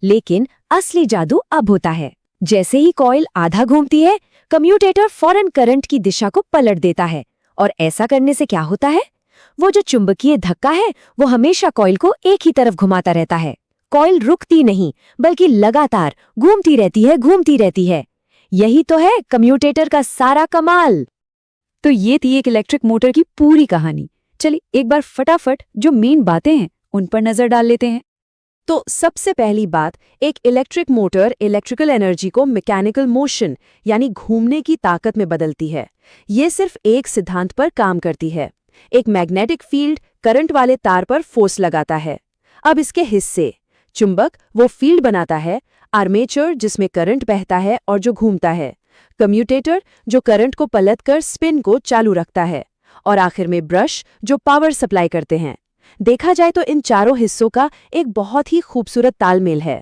लेकिन असली जादू अब होता है। जैसे ही कॉइल आधा घूमती है, कम्यूटेटर फौरन करंट की दिशा को पलट देता है। और ऐसा करने से क्या होता है? वो जो चुंबकीय धक्का है वो हमेशा कॉइल को एक ही तरफ घुमाता रहता है। कॉइल रुकती नहीं, बल्कि लगातार घूमती रहती है। यही तो है कम्यूटेटर का सारा कमाल। तो ये थी एक इलेक्ट्रिक मोटर की पूरी कहानी। चलिए एक बार फटाफट जो मेन बातें हैं उन पर नजर डाल लेते हैं। तो सबसे पहली बात, एक इलेक्ट्रिक मोटर इलेक्ट्रिकल एनर्जी को मैकेनिकल मोशन यानी घूमने की ताकत में बदलती है। ये सिर्फ एक सिद्धांत पर काम करती है। एक मैग्नेटिक फील्ड करंट वाले तार पर फोर्स लगाता है। अब इसके हिस्से, चुंबक वो फील्ड बनाता है, आर्मेचर जिसमें करंट बहता है और जो घूमता है, कम्यूटेटर जो करंट को पलटकर स्पिन को चालू रखता है, और आखिर में ब्रश जो पावर सप्लाई करते हैं। देखा जाए तो इन चारों हिस्सों का एक बहुत ही खूबसूरत तालमेल है।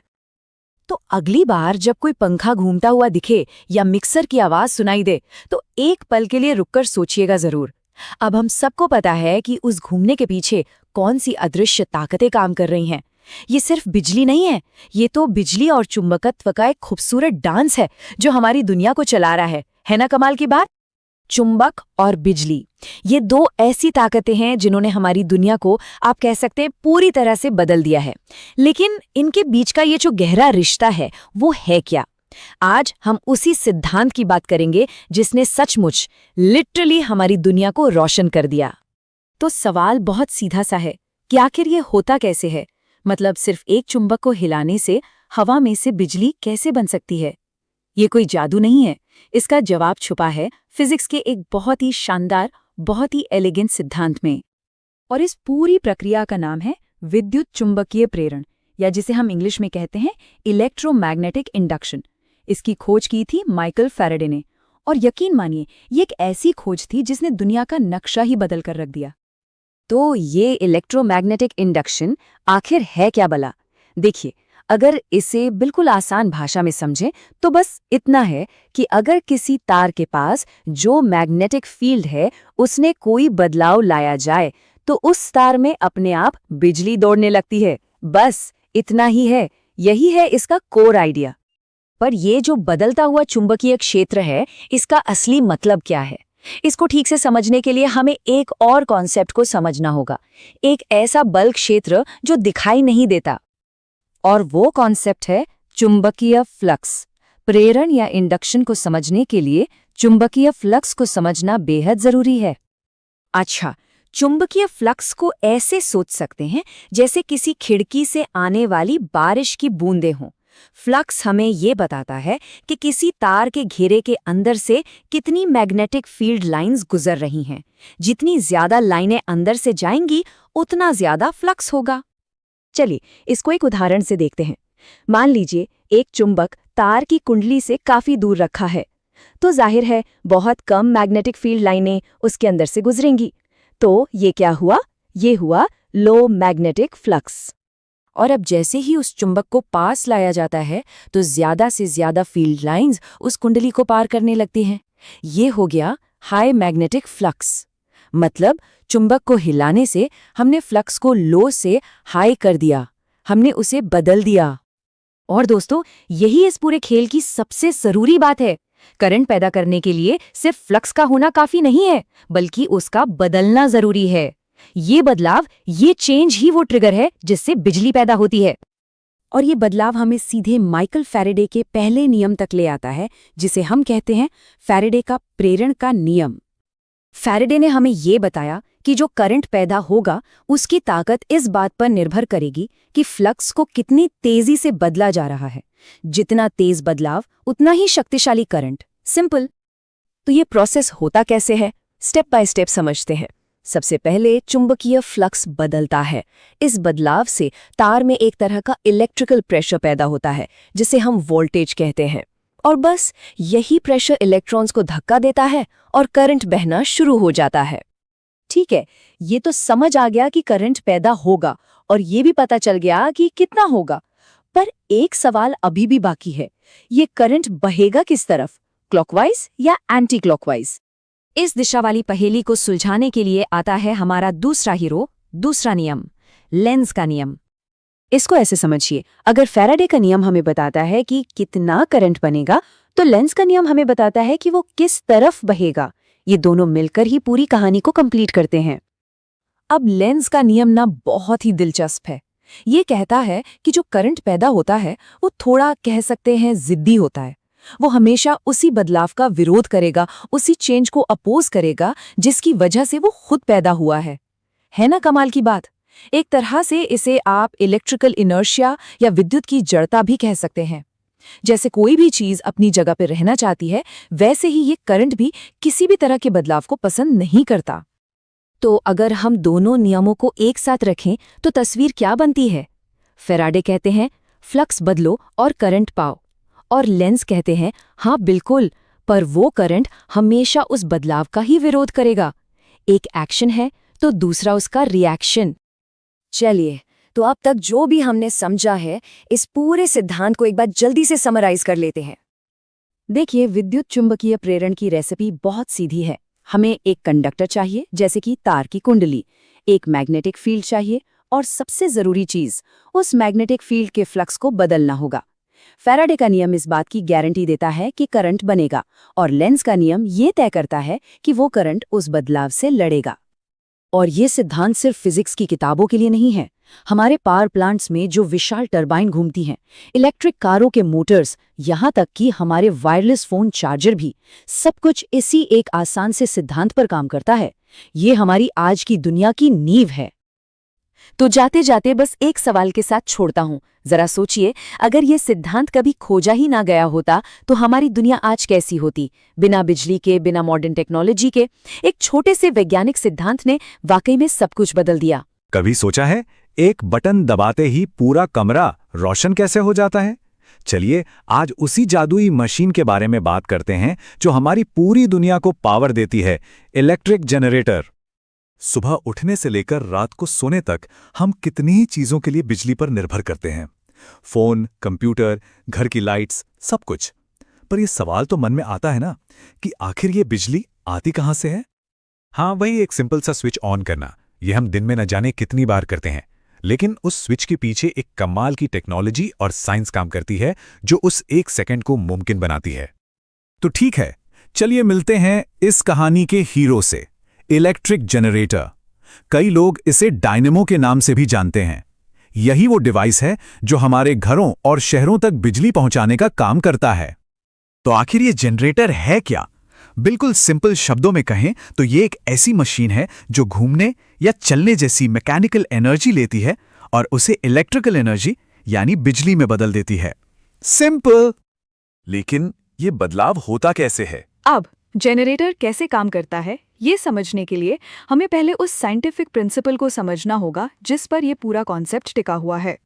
तो अगली बार जब कोई पंखा घूमता हुआ दिखे या मिक्सर की आवाज सुनाई दे तो एक पल के लिए रुककर सोचिएगा जरूर। अब हम सबको पता है कि उस घूमने के पीछे कौन सी अदृश्य ताकतें काम कर रही हैं। ये सिर्फ बिजली नहीं है, ये तो बिजली और चुंबकत्व का एक खूबसूरत डांस है जो हमारी दुनिया को चला रहा है ना कमाल की बात? चुंबक और बिजली, ये दो ऐसी ताकतें हैं जिन्होंने हमारी दुनिया को, आप कह सकते हैं, पूरी तरह से बदल दिया है। लेकिन इनके बीच का ये जो गहरा रिश्ता है वो है क्या? आज हम उसी सिद्धांत की बात करेंगे जिसने सचमुच लिटरली हमारी दुनिया को रोशन कर दिया। तो सवाल बहुत सीधा सा है कि आखिर ये होता कैसे है? मतलब सिर्फ एक चुंबक को हिलाने से हवा में से बिजली कैसे बन सकती है? ये कोई जादू नहीं है। इसका जवाब छुपा है फिजिक्स के एक बहुत ही शानदार, बहुत ही एलिगेंट सिद्धांत में। और इस पूरी प्रक्रिया का नाम है विद्युत चुंबकीय प्रेरण, या जिसे हम इंग्लिश में कहते हैं इलेक्ट्रोमैग्नेटिक इंडक्शन। इसकी खोज की थी माइकल फैराडे ने, और यकीन मानिए ये एक ऐसी खोज थी जिसने दुनिया का नक्शा ही बदल कर रख दिया। तो ये इलेक्ट्रोमैग्नेटिक इंडक्शन आखिर है क्या भला? देखिए, अगर इसे बिल्कुल आसान भाषा में समझें तो बस इतना है कि अगर किसी तार के पास जो मैग्नेटिक फील्ड है उसने कोई बदलाव लाया जाए तो उस तार में अपने आप बिजली दौड़ने लगती है। बस इतना ही है, यही है इसका कोर आइडिया। पर ये जो बदलता हुआ चुंबकीय क्षेत्र है, इसका असली मतलब क्या है? इसको ठीक से समझने के लिए हमें एक और कॉन्सेप्ट को समझना होगा, एक ऐसा बल क्षेत्र जो दिखाई नहीं देता। और वो कॉन्सेप्ट है चुंबकीय फ्लक्स। प्रेरण या इंडक्शन को समझने के लिए चुंबकीय फ्लक्स को समझना बेहद जरूरी है। अच्छा, चुंबकीय फ्लक्स को ऐसे सोच सकते हैं जैसे किसी खिड़की से आने वाली बारिश की बूंदें हों। फ्लक्स हमें ये बताता है कि किसी तार के घेरे के अंदर से कितनी मैग्नेटिक फील्ड लाइंस गुजर रही हैं। जितनी ज्यादा लाइनें अंदर से जाएंगी उतना ज्यादा फ्लक्स होगा। चलिए इसको एक उदाहरण से देखते हैं। मान लीजिए एक चुंबक तार की कुंडली से काफी दूर रखा है, तो जाहिर है बहुत कम मैग्नेटिक फील्ड लाइनें उसके अंदर से गुजरेंगी। तो ये क्या हुआ? ये हुआ लो मैग्नेटिक फ्लक्स। और अब जैसे ही उस चुंबक को पास लाया जाता है तो ज्यादा से ज्यादा फील्ड लाइंस उस कुंडली को पार करने लगती हैं। ये हो गया हाई मैग्नेटिक फ्लक्स। मतलब चुंबक को हिलाने से हमने फ्लक्स को लो से हाई कर दिया, हमने उसे बदल दिया। और दोस्तों, यही इस पूरे खेल की सबसे जरूरी बात है। करंट पैदा करने के लिए सिर्फ फ्लक्स का होना काफी नहीं है, बल्कि उसका बदलना जरूरी है। ये बदलाव, ये चेंज ही वो ट्रिगर है जिससे बिजली पैदा होती है। और ये बदलाव हमें सीधे माइकल फैराडे के पहले नियम तक ले आता है, जिसे हम कहते हैं फैराडे का प्रेरण का नियम। फैराडे ने हमें ये बताया कि जो करंट पैदा होगा उसकी ताकत इस बात पर निर्भर करेगी कि फ्लक्स को कितनी तेजी से बदला जा रहा है। जितना तेज बदलाव उतना ही शक्तिशाली करंट। सिंपल। तो ये प्रोसेस होता कैसे है, स्टेप बाय स्टेप समझते हैं। सबसे पहले चुंबकीय फ्लक्स बदलता है। इस बदलाव से तार में एक तरह का इलेक्ट्रिकल प्रेशर पैदा होता है जिसे हम वोल्टेज कहते हैं, और बस यही प्रेशर इलेक्ट्रॉन्स को धक्का देता है और करंट बहना शुरू हो जाता है। ठीक है, ये तो समझ आ गया कि करंट पैदा होगा और ये भी पता चल गया कि कितना होगा। पर एक सवाल अभी भी बाकी है, ये करंट बहेगा किस तरफ, क्लॉकवाइज या एंटी क्लॉकवाइज? इस दिशा वाली पहेली को सुलझाने के लिए आता है हमारा दूसरा हीरो, दूसरा नियम, लेंज का नियम। इसको ऐसे समझिए, अगर फैराडे का नियम हमें बताता है कि कितना करंट बनेगा, तो लेंज का नियम हमें बताता है कि वो किस तरफ बहेगा। ये दोनों मिलकर ही पूरी कहानी को कंप्लीट करते हैं। अब लेंज का नियम ना बहुत ही दिलचस्प है। ये कहता है कि जो करंट पैदा होता है वो थोड़ा कह सकते हैं जिद्दी होता है। वो हमेशा उसी बदलाव का विरोध करेगा, उसी चेंज को अपोज करेगा जिसकी वजह से वो खुद पैदा हुआ है। है ना कमाल की बात? एक तरह से इसे आप इलेक्ट्रिकल इनर्शिया या विद्युत की जड़ता भी कह सकते हैं। जैसे कोई भी चीज अपनी जगह पर रहना चाहती है, वैसे ही ये करंट भी किसी भी तरह के बदलाव को पसंद नहीं करता। तो अगर हम दोनों नियमों को एक साथ रखें तो तस्वीर क्या बनती है? फैराडे कहते हैं फ्लक्स बदलो और करंट पाओ, और लेंज कहते हैं हाँ बिल्कुल, पर वो करंट हमेशा उस बदलाव का ही विरोध करेगा। एक एक्शन है तो दूसरा उसका रिएक्शन। चलिए, तो अब तक जो भी हमने समझा है, इस पूरे सिद्धांत को एक बार जल्दी से समराइज कर लेते हैं। देखिए, विद्युत चुंबकीय प्रेरण की रेसिपी बहुत सीधी है। हमें एक कंडक्टर चाहिए, जैसे कि तार की कुंडली, एक मैग्नेटिक फील्ड चाहिए, और सबसे जरूरी चीज, उस मैग्नेटिक फील्ड के फ्लक्स को बदलना होगा। फैराडे का नियम इस बात की गारंटी देता है कि करंट बनेगा, और लेंज का नियम ये तय करता है कि वो करंट उस बदलाव से लड़ेगा। और ये सिद्धांत सिर्फ फिजिक्स की किताबों के लिए नहीं है। हमारे पावर प्लांट्स में जो विशाल टरबाइन घूमती हैं, इलेक्ट्रिक कारों के मोटर्स, यहाँ तक कि हमारे वायरलेस फोन चार्जर भी, सब कुछ इसी एक आसान से सिद्धांत पर काम करता है। ये हमारी आज की दुनिया की नींव है। तो जाते जाते बस एक सवाल के साथ छोड़ता हूँ। जरा सोचिए, अगर ये सिद्धांत कभी खोजा ही ना गया होता तो हमारी दुनिया आज कैसी होती? बिना बिजली के, बिना मॉडर्न टेक्नोलॉजी के, एक छोटे से वैज्ञानिक सिद्धांत ने वाकई में सब कुछ बदल दिया। कभी सोचा है एक बटन दबाते ही पूरा कमरा रोशन कैसे हो जाता है? चलिए आज उसी जादुई मशीन के बारे में बात करते हैं जो हमारी पूरी दुनिया को पावर देती है, इलेक्ट्रिक जनरेटर। सुबह उठने से लेकर रात को सोने तक हम कितनी ही चीजों के लिए बिजली पर निर्भर करते हैं। फोन, कंप्यूटर, घर की लाइट्स, सब कुछ। पर यह सवाल तो मन में आता है ना कि आखिर ये बिजली आती कहां से है? हाँ, वही एक सिंपल सा स्विच ऑन करना। यह हम दिन में न जाने कितनी बार करते हैं, लेकिन उस स्विच के पीछे एक कमाल की टेक्नोलॉजी और साइंस काम करती है जो उस एक सेकंड को मुमकिन बनाती है। तो ठीक है, चलिए मिलते हैं इस कहानी के हीरो से, इलेक्ट्रिक जनरेटर। कई लोग इसे डायनेमो के नाम से भी जानते हैं। यही वो डिवाइस है जो हमारे घरों और शहरों तक बिजली पहुंचाने का काम करता है। तो आखिर ये जनरेटर है क्या? बिल्कुल सिंपल शब्दों में कहें तो ये एक ऐसी मशीन है जो घूमने या चलने जैसी मैकेनिकल एनर्जी लेती है और उसे इलेक्ट्रिकल एनर्जी यानी बिजली में बदल देती है। सिंपल। लेकिन ये बदलाव होता कैसे है? अब जनरेटर कैसे काम करता है, ये समझने के लिए हमें पहले उस साइंटिफिक प्रिंसिपल को समझना होगा जिस पर यह पूरा कॉन्सेप्ट टिका हुआ है।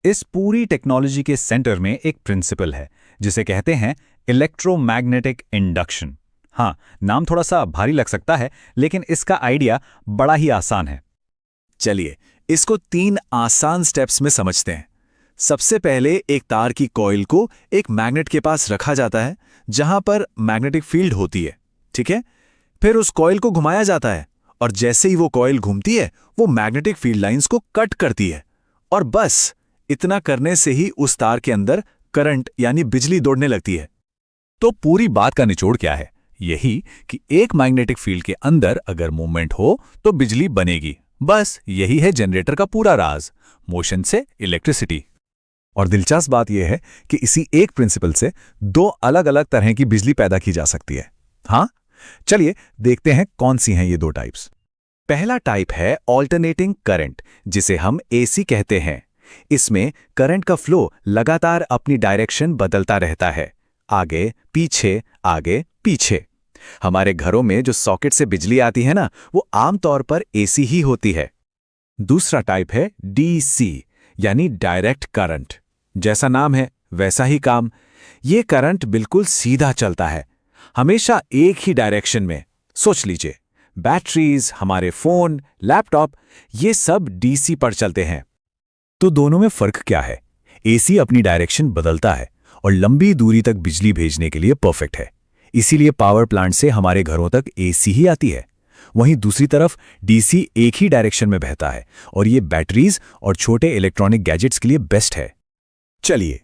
इस पूरी टेक्नोलॉजी के सेंटर में एक प्रिंसिपल है जिसे कहते हैं इलेक्ट्रोमैग्नेटिक इंडक्शन। हाँ, नाम थोड़ा सा भारी लग सकता है, लेकिन इसका आइडिया बड़ा ही आसान है। चलिए इसको 3 आसान स्टेप्स में समझते हैं। सबसे पहले एक तार की कॉइल को एक मैग्नेट के पास रखा जाता है जहां पर मैग्नेटिक फील्ड होती है, ठीक है? फिर उस कॉइल को घुमाया जाता है और जैसे ही वो कॉइल घूमती है वो मैग्नेटिक फील्ड लाइंस को कट करती है, और बस इतना करने से ही उस तार के अंदर करंट यानी बिजली दौड़ने लगती है। तो पूरी बात का निचोड़ क्या है? यही कि एक मैग्नेटिक फील्ड के अंदर अगर मूवमेंट हो तो बिजली बनेगी। बस यही है जनरेटर का पूरा राज, मोशन से इलेक्ट्रिसिटी। और दिलचस्प बात यह है कि इसी एक प्रिंसिपल से 2 अलग-अलग तरह की बिजली पैदा की जा सकती है। हाँ, चलिए देखते हैं कौन सी हैं ये 2 टाइप्स। पहला टाइप है ऑल्टरनेटिंग करंट, जिसे हम एसी कहते हैं। इसमें करंट का फ्लो लगातार अपनी डायरेक्शन बदलता रहता है, आगे पीछे। हमारे घरों में जो सॉकेट से बिजली आती है ना, वो आमतौर पर एसी ही होती है। दूसरा टाइप है डीसी, यानी डायरेक्ट करंट। जैसा नाम है वैसा ही काम। ये करंट बिल्कुल सीधा चलता है, हमेशा एक ही डायरेक्शन में। सोच लीजिए, बैटरीज, हमारे फोन, लैपटॉप, ये सब डीसी पर चलते हैं। तो दोनों में फर्क क्या है? एसी अपनी डायरेक्शन बदलता है और लंबी दूरी तक बिजली भेजने के लिए परफेक्ट है, इसीलिए पावर प्लांट से हमारे घरों तक एसी ही आती है। वहीं दूसरी तरफ डीसी एक ही डायरेक्शन में बहता है और ये बैटरीज और छोटे इलेक्ट्रॉनिक गैजेट्स के लिए बेस्ट है। चलिए,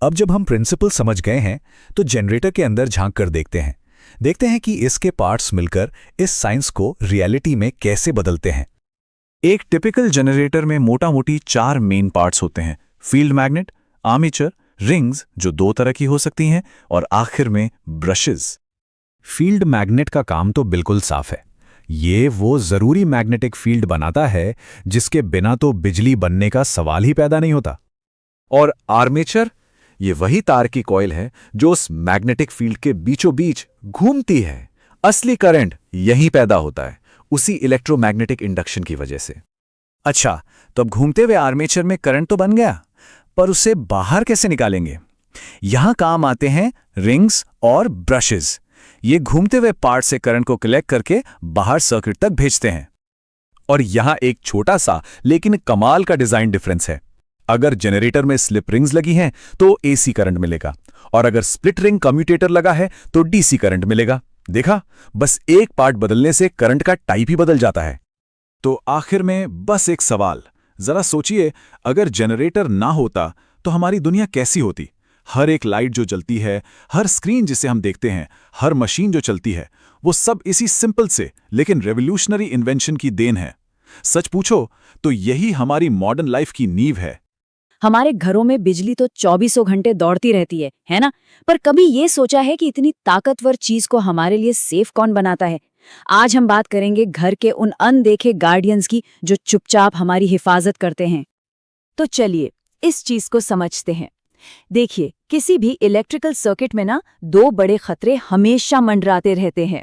अब जब हम प्रिंसिपल समझ गए हैं तो जनरेटर के अंदर झांक कर देखते हैं कि इसके पार्ट्स मिलकर इस साइंस को रियलिटी में कैसे बदलते हैं। एक टिपिकल जनरेटर में मोटा-मोटी 4 मेन पार्ट्स होते हैं: फील्ड मैग्नेट, आर्मेचर, रिंग्स जो 2 तरह की हो सकती हैं, और आखिर में ब्रशेस। फील्ड मैग्नेट का काम तो बिल्कुल साफ है। ये वो जरूरी मैग्नेटिक फील्ड बनाता है जिसके बिना तो बिजली बनने का सवाल ही पैदा नहीं होता। और आर्मेचर, ये वही तार की कॉइल है जो उस मैग्नेटिक फील्ड के बीचों बीच घूमती है। असली करंट यहीं पैदा होता है, उसी इलेक्ट्रोमैग्नेटिक इंडक्शन की वजह से। अच्छा, तो अब घूमते हुए आर्मेचर में करंट तो बन गया, पर उसे बाहर कैसे निकालेंगे? यहां काम आते हैं रिंग्स और ब्रशेस। ये घूमते हुए पार्ट से करंट को कलेक्ट करके बाहर सर्किट तक भेजते हैं। और यहां एक छोटा सा लेकिन कमाल का डिजाइन डिफरेंस है। अगर जनरेटर में स्लिप रिंग्स लगी हैं तो एसी करंट मिलेगा, और अगर स्प्लिट रिंग कम्यूटेटर लगा है तो डीसी करंट मिलेगा। देखा, बस एक पार्ट बदलने से करंट का टाइप ही बदल जाता है। तो आखिर में बस एक सवाल, जरा सोचिए, अगर जनरेटर ना होता तो हमारी दुनिया कैसी होती? हर एक लाइट जो जलती है, हर स्क्रीन जिसे हम देखते हैं, हर मशीन जो चलती है, वो सब इसी सिंपल से लेकिन रेवोल्यूशनरी इन्वेंशन की देन है। सच पूछो तो यही हमारी मॉडर्न लाइफ की नींव है। हमारे घरों में बिजली तो 24 घंटे दौड़ती रहती है ना? पर कभी ये सोचा है कि इतनी ताकतवर चीज को हमारे लिए सेफ कौन बनाता है? आज हम बात करेंगे घर के उन अनदेखे गार्डियंस की जो चुपचाप हमारी हिफाजत करते हैं। तो चलिए इस चीज को समझते हैं। देखिए, किसी भी इलेक्ट्रिकल सर्किट में ना 2 बड़े खतरे हमेशा मंडराते रहते हैं।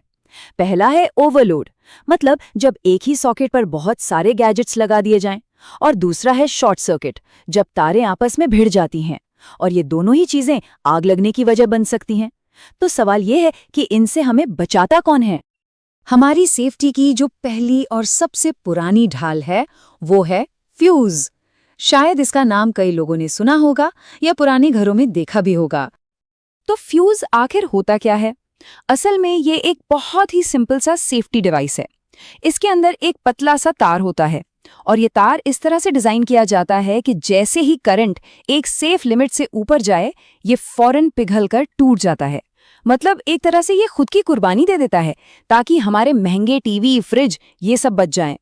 पहला है ओवरलोड, मतलब जब एक ही सॉकेट पर बहुत सारे गैजेट्स लगा दिए जाएं, और दूसरा है शॉर्ट सर्किट, जब तारें आपस में भिड़ जाती हैं, और ये दोनों ही चीजें आग लगने की वजह बन सकती हैं। तो सवाल ये है कि इनसे हमें बचाता कौन है? हमारी सेफ्टी की जो पहली और सबसे पुरानी ढाल है वो है फ्यूज। शायद इसका नाम कई लोगों ने सुना होगा या पुराने घरों में देखा भी होगा। तो फ्यूज आखिर होता क्या है? असल में ये एक बहुत ही सिंपल सा सेफ्टी डिवाइस है। इसके अंदर एक पतला सा तार होता है, और ये तार इस तरह से डिजाइन किया जाता है कि जैसे ही करंट एक सेफ लिमिट से ऊपर जाए, ये फौरन पिघलकर टूट जाता है। मतलब एक तरह से ये खुद की कुर्बानी दे देता है ताकि हमारे महंगे टीवी, फ्रिज ये सब बच जाएं।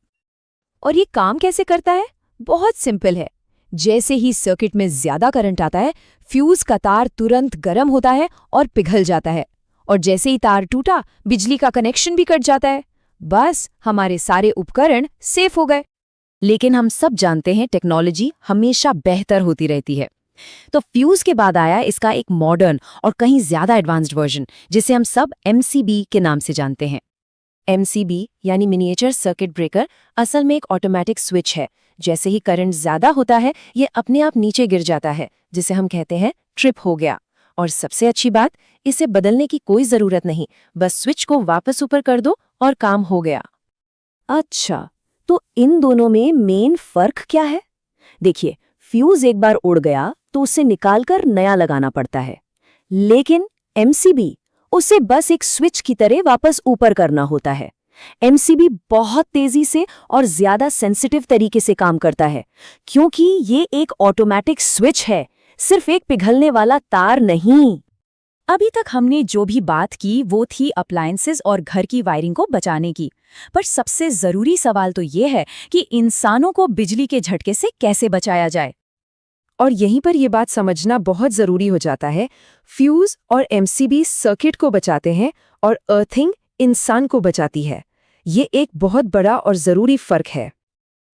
और ये काम कैसे करता है? बहुत सिंपल है। जैसे ही सर्किट में ज्यादा करंट आता है, फ्यूज का तार तुरंत गर्म होता है और पिघल जाता है, और जैसे ही तार टूटा, बिजली का कनेक्शन भी कट जाता है। बस हमारे सारे उपकरण सेफ हो गए। लेकिन हम सब जानते हैं टेक्नोलॉजी हमेशा बेहतर होती रहती है। तो फ्यूज के बाद आया इसका एक मॉडर्न और कहीं ज्यादा एडवांस्ड वर्जन, जिसे हम सब MCB के नाम से जानते हैं। MCB यानी मिनिएचर सर्किट ब्रेकर असल में एक ऑटोमेटिक स्विच है। जैसे ही करंट ज्यादा होता है, ये अपने आप नीचे गिर जाता है, जिसे हम कहते हैं ट्रिप हो गया। और सबसे अच्छी बात, इसे बदलने की कोई जरूरत नहीं, बस स्विच को वापस ऊपर कर दो और काम हो गया। अच्छा, तो इन दोनों में मेन फर्क क्या है? देखिए, फ्यूज एक बार उड़ गया तो उसे निकालकर नया लगाना पड़ता है, लेकिन MCB उसे बस एक स्विच की तरह वापस ऊपर करना होता है। MCB बहुत तेजी से और ज्यादा सेंसिटिव तरीके से काम करता है, क्योंकि ये एक ऑटोमेटिक स्विच है, सिर्फ एक पिघलने वाला तार नहीं। अभी तक हमने जो भी बात की वो थी अप्लायंसेस और घर की वायरिंग को बचाने की, पर सबसे जरूरी सवाल तो ये है कि इंसानों को बिजली के झटके से कैसे बचाया जाए। और यहीं पर यह बात समझना बहुत जरूरी हो जाता है। फ्यूज और MCB सर्किट को बचाते हैं और अर्थिंग इंसान को बचाती है। ये एक बहुत बड़ा और ज़रूरी फ़र्क है।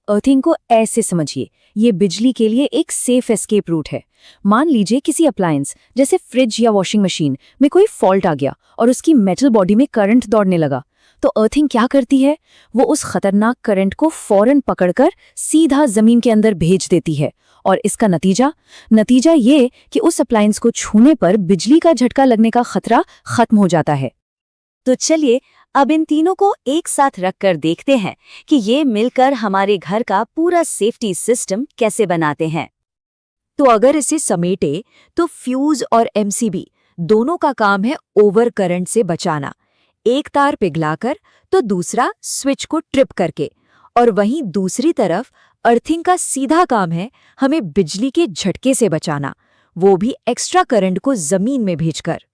अर्थिंग को ऐसे समझिए, ये बिजली के लिए एक सेफ एस्केप रूट है। मान लीजिए किसी अप्लायंस जैसे फ्रिज या वॉशिंग मशीन में कोई फॉल्ट आ गया और उसकी मेटल बॉडी में करंट दौड़ने लगा, तो अर्थिंग क्या करती है? वो उस खतरनाक करंट को फौरन पकड़कर सीधा जमीन के अंदर भेज देती है। और इसका नतीजा ये कि उस अप्लायंस को छूने पर बिजली का झटका लगने का खतरा खत्म हो जाता है। तो चलिए अब इन तीनों को एक साथ रखकर देखते हैं कि ये मिलकर हमारे घर का पूरा सेफ्टी सिस्टम कैसे बनाते हैं। तो अगर इसे समेटे तो फ्यूज और एमसीबी दोनों का काम है ओवर करंट से बचाना, एक तार पिघलाकर तो दूसरा स्विच को ट्रिप करके, और वहीं दूसरी तरफ अर्थिंग का सीधा काम है हमें बिजली के झटके से बचाना, वो भी एक्स्ट्रा करंट को जमीन में भेजकर।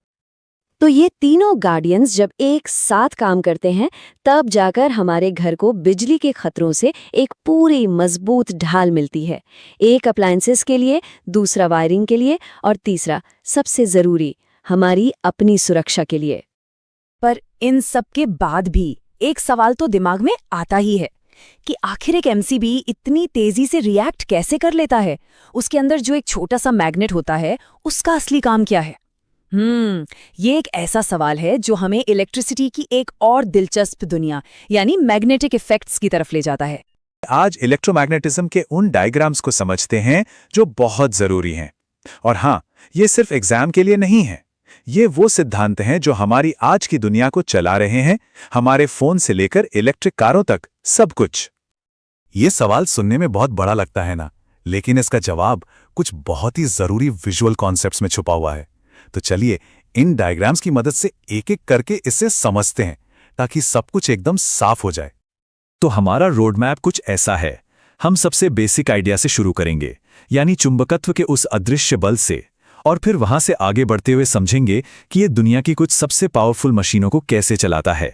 तो ये तीनों गार्डियंस जब एक साथ काम करते हैं तब जाकर हमारे घर को बिजली के खतरों से एक पूरी मजबूत ढाल मिलती है। एक अप्लायंसेस के लिए, दूसरा वायरिंग के लिए और तीसरा सबसे जरूरी हमारी अपनी सुरक्षा के लिए। पर इन सब के बाद भी एक सवाल तो दिमाग में आता ही है कि आखिर एक एमसीबी इतनी तेजी से रिएक्ट कैसे कर लेता है? उसके अंदर जो एक छोटा सा मैग्नेट होता है, उसका असली काम क्या है? ये एक ऐसा सवाल है जो हमें इलेक्ट्रिसिटी की एक और दिलचस्प दुनिया यानी मैग्नेटिक इफेक्ट्स की तरफ ले जाता है। आज इलेक्ट्रोमैग्नेटिज्म के उन डायग्राम्स को समझते हैं जो बहुत जरूरी हैं। और हाँ, ये सिर्फ एग्जाम के लिए नहीं है। ये वो सिद्धांत हैं जो हमारी आज की दुनिया को चला रहे हैं, हमारे फोन से लेकर इलेक्ट्रिक कारों तक, सब कुछ। ये सवाल सुनने में बहुत बड़ा लगता है ना, लेकिन इसका जवाब कुछ बहुत ही जरूरी विजुअल कॉन्सेप्ट्स में छुपा हुआ है। तो चलिए इन डायग्राम्स की मदद से एक एक करके इसे समझते हैं ताकि सब कुछ एकदम साफ हो जाए। तो हमारा रोड मैप कुछ ऐसा है। हम सबसे बेसिक आइडिया से शुरू करेंगे, यानी चुंबकत्व के उस अदृश्य बल से, और फिर वहां से आगे बढ़ते हुए समझेंगे कि ये दुनिया की कुछ सबसे पावरफुल मशीनों को कैसे चलाता है।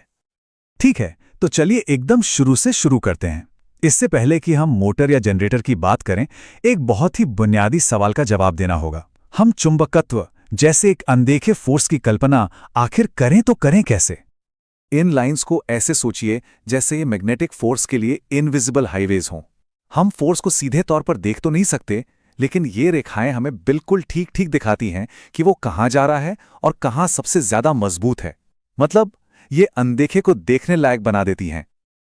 ठीक है, तो चलिए एकदम शुरू से शुरू करते हैं। इससे पहले कि हम मोटर या जनरेटर की बात करें, एक बहुत ही बुनियादी सवाल का जवाब देना होगा। हम चुंबकत्व जैसे एक अनदेखे फोर्स की कल्पना आखिर करें तो करें कैसे? इन लाइंस को ऐसे सोचिए जैसे ये मैग्नेटिक फोर्स के लिए इनविजिबल हाईवेज हों। हम फोर्स को सीधे तौर पर देख तो नहीं सकते, लेकिन ये रेखाएं हमें बिल्कुल ठीक ठीक दिखाती हैं कि वो कहाँ जा रहा है और कहाँ सबसे ज्यादा मजबूत है। मतलब ये अनदेखे को देखने लायक बना देती हैं।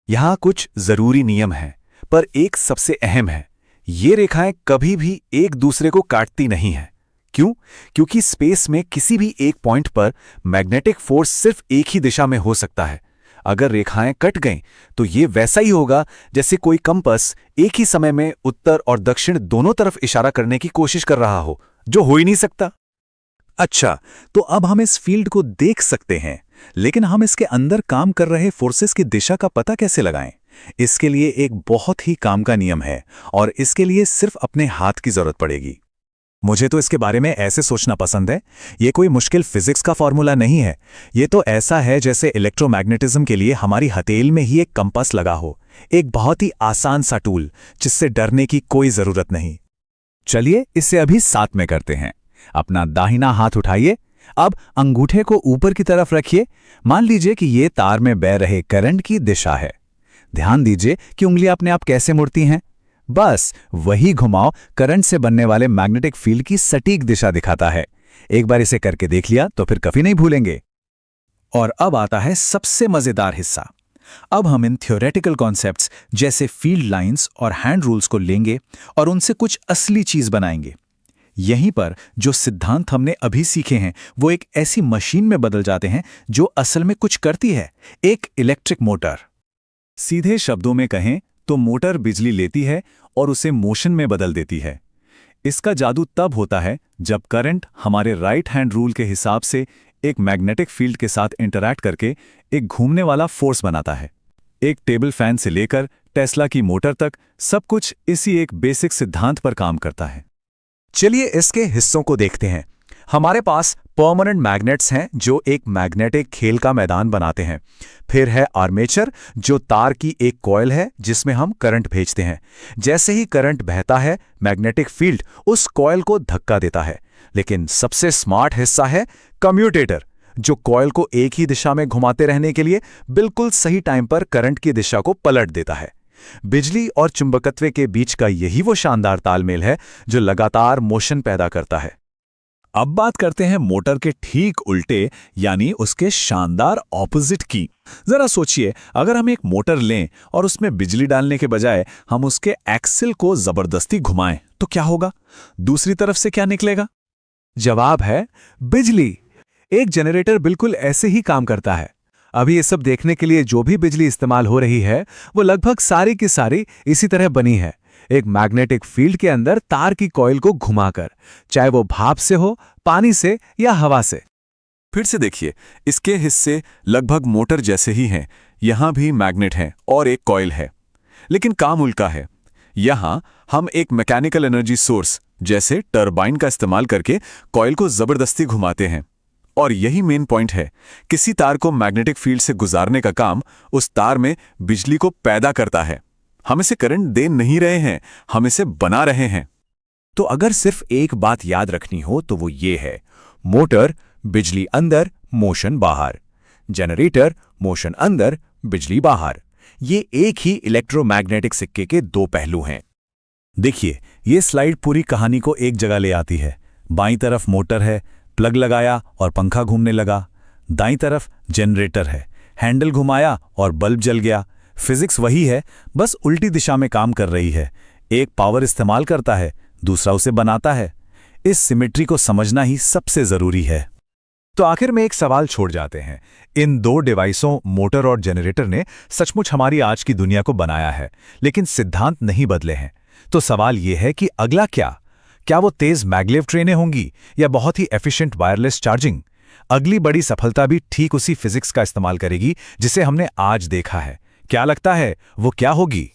यहां कुछ जरूरी नियम हैं, पर एक सबसे अहम है, ये रेखाएं कभी भी एक दूसरे को काटती नहीं हैं। क्यों? क्योंकि स्पेस में किसी भी एक पॉइंट पर मैग्नेटिक फोर्स सिर्फ एक ही दिशा में हो सकता है। अगर रेखाएं कट गईं तो ये वैसा ही होगा जैसे कोई कंपास एक ही समय में उत्तर और दक्षिण दोनों तरफ इशारा करने की कोशिश कर रहा हो, जो हो ही नहीं सकता। अच्छा, तो अब हम इस फील्ड को देख सकते हैं, लेकिन हम इसके अंदर काम कर रहे फोर्सेस की दिशा का पता कैसे लगाएं? इसके लिए एक बहुत ही काम का नियम है, और इसके लिए सिर्फ अपने हाथ की जरूरत पड़ेगी। मुझे तो इसके बारे में ऐसे सोचना पसंद है, ये कोई मुश्किल फिजिक्स का फॉर्मूला नहीं है। ये तो ऐसा है जैसे इलेक्ट्रोमैग्नेटिज्म के लिए हमारी हथेली में ही एक कंपास लगा हो, एक बहुत ही आसान सा टूल जिससे डरने की कोई जरूरत नहीं। चलिए इसे अभी साथ में करते हैं। अपना दाहिना हाथ उठाइए, अब अंगूठे को ऊपर की तरफ रखिए। मान लीजिए कि ये तार में बह रहे करंट की दिशा है। ध्यान दीजिए कि उंगलियां अपने आप कैसे मुड़ती हैं। बस वही घुमाव करंट से बनने वाले मैग्नेटिक फील्ड की सटीक दिशा दिखाता है। एक बार इसे करके देख लिया तो फिर कभी नहीं भूलेंगे। और अब आता है सबसे मजेदार हिस्सा। अब हम इन थ्योरेटिकल कॉन्सेप्ट्स जैसे फील्ड लाइंस और हैंड रूल्स को लेंगे और उनसे कुछ असली चीज बनाएंगे। यहीं पर जो सिद्धांत हमने अभी सीखे हैं वो एक ऐसी मशीन में बदल जाते हैं जो असल में कुछ करती है, एक इलेक्ट्रिक मोटर। सीधे शब्दों में कहें तो मोटर बिजली लेती है और उसे मोशन में बदल देती है। इसका जादू तब होता है जब करंट हमारे राइट हैंड रूल के हिसाब से एक मैग्नेटिक फील्ड के साथ इंटरैक्ट करके एक घूमने वाला फोर्स बनाता है। एक टेबल फैन से लेकर टेस्ला की मोटर तक सब कुछ इसी एक बेसिक सिद्धांत पर काम करता है। चलिए इसके हिस्सों को देखते हैं। हमारे पास परमानेंट मैग्नेट्स हैं जो एक मैग्नेटिक खेल का मैदान बनाते हैं। फिर है आर्मेचर, जो तार की एक कॉइल है जिसमें हम करंट भेजते हैं। जैसे ही करंट बहता है, मैग्नेटिक फील्ड उस कॉइल को धक्का देता है। लेकिन सबसे स्मार्ट हिस्सा है कम्यूटेटर, जो कॉइल को एक ही दिशा में घुमाते रहने के लिए बिल्कुल सही टाइम पर करंट की दिशा को पलट देता है। बिजली और चुंबकत्व के बीच का यही वो शानदार तालमेल है जो लगातार मोशन पैदा करता है। अब बात करते हैं मोटर के ठीक उल्टे, यानी उसके शानदार ऑपोजिट की। जरा सोचिए, अगर हम एक मोटर लें और उसमें बिजली डालने के बजाय हम उसके एक्सिल को जबरदस्ती घुमाएं, तो क्या होगा? दूसरी तरफ से क्या निकलेगा? जवाब है बिजली। एक जनरेटर बिल्कुल ऐसे ही काम करता है। अभी ये सब देखने के लिए जो भी बिजली इस्तेमाल हो रही है वो लगभग सारी की सारी इसी तरह बनी है, एक मैग्नेटिक फील्ड के अंदर तार की कॉइल को घुमाकर, चाहे वो भाप से हो, पानी से या हवा से। फिर से देखिए, इसके हिस्से लगभग मोटर जैसे ही हैं। यहां भी मैग्नेट हैं और एक कॉइल है, लेकिन काम उल्टा है। यहां हम एक मैकेनिकल एनर्जी सोर्स जैसे टरबाइन का इस्तेमाल करके कॉइल को जबरदस्ती घुमाते हैं। और यही मेन पॉइंट है, किसी तार को मैग्नेटिक फील्ड से गुजारने का काम उस तार में बिजली को पैदा करता है। हम इसे करंट दे नहीं रहे हैं, हम इसे बना रहे हैं। तो अगर सिर्फ एक बात याद रखनी हो तो वो ये है, मोटर बिजली अंदर, मोशन बाहर। जनरेटर मोशन अंदर, बिजली बाहर। ये एक ही इलेक्ट्रोमैग्नेटिक सिक्के के दो पहलू हैं। देखिए, ये स्लाइड पूरी कहानी को एक जगह ले आती है। बाईं तरफ मोटर है, प्लग लगाया और पंखा घूमने लगा। दाईं तरफ जनरेटर है, हैंडल घुमाया और बल्ब जल गया। फिजिक्स वही है, बस उल्टी दिशा में काम कर रही है। एक पावर इस्तेमाल करता है, दूसरा उसे बनाता है। इस सिमेट्री को समझना ही सबसे जरूरी है। तो आखिर में एक सवाल छोड़ जाते हैं। इन दो डिवाइसों, मोटर और जनरेटर ने सचमुच हमारी आज की दुनिया को बनाया है, लेकिन सिद्धांत नहीं बदले हैं। तो सवाल यह है कि अगला क्या वो तेज मैग्लेव ट्रेनें होंगी या बहुत ही एफिशिएंट वायरलेस चार्जिंग? अगली बड़ी सफलता भी ठीक उसी फिजिक्स का इस्तेमाल करेगी जिसे हमने आज देखा है। क्या लगता है वो क्या होगी?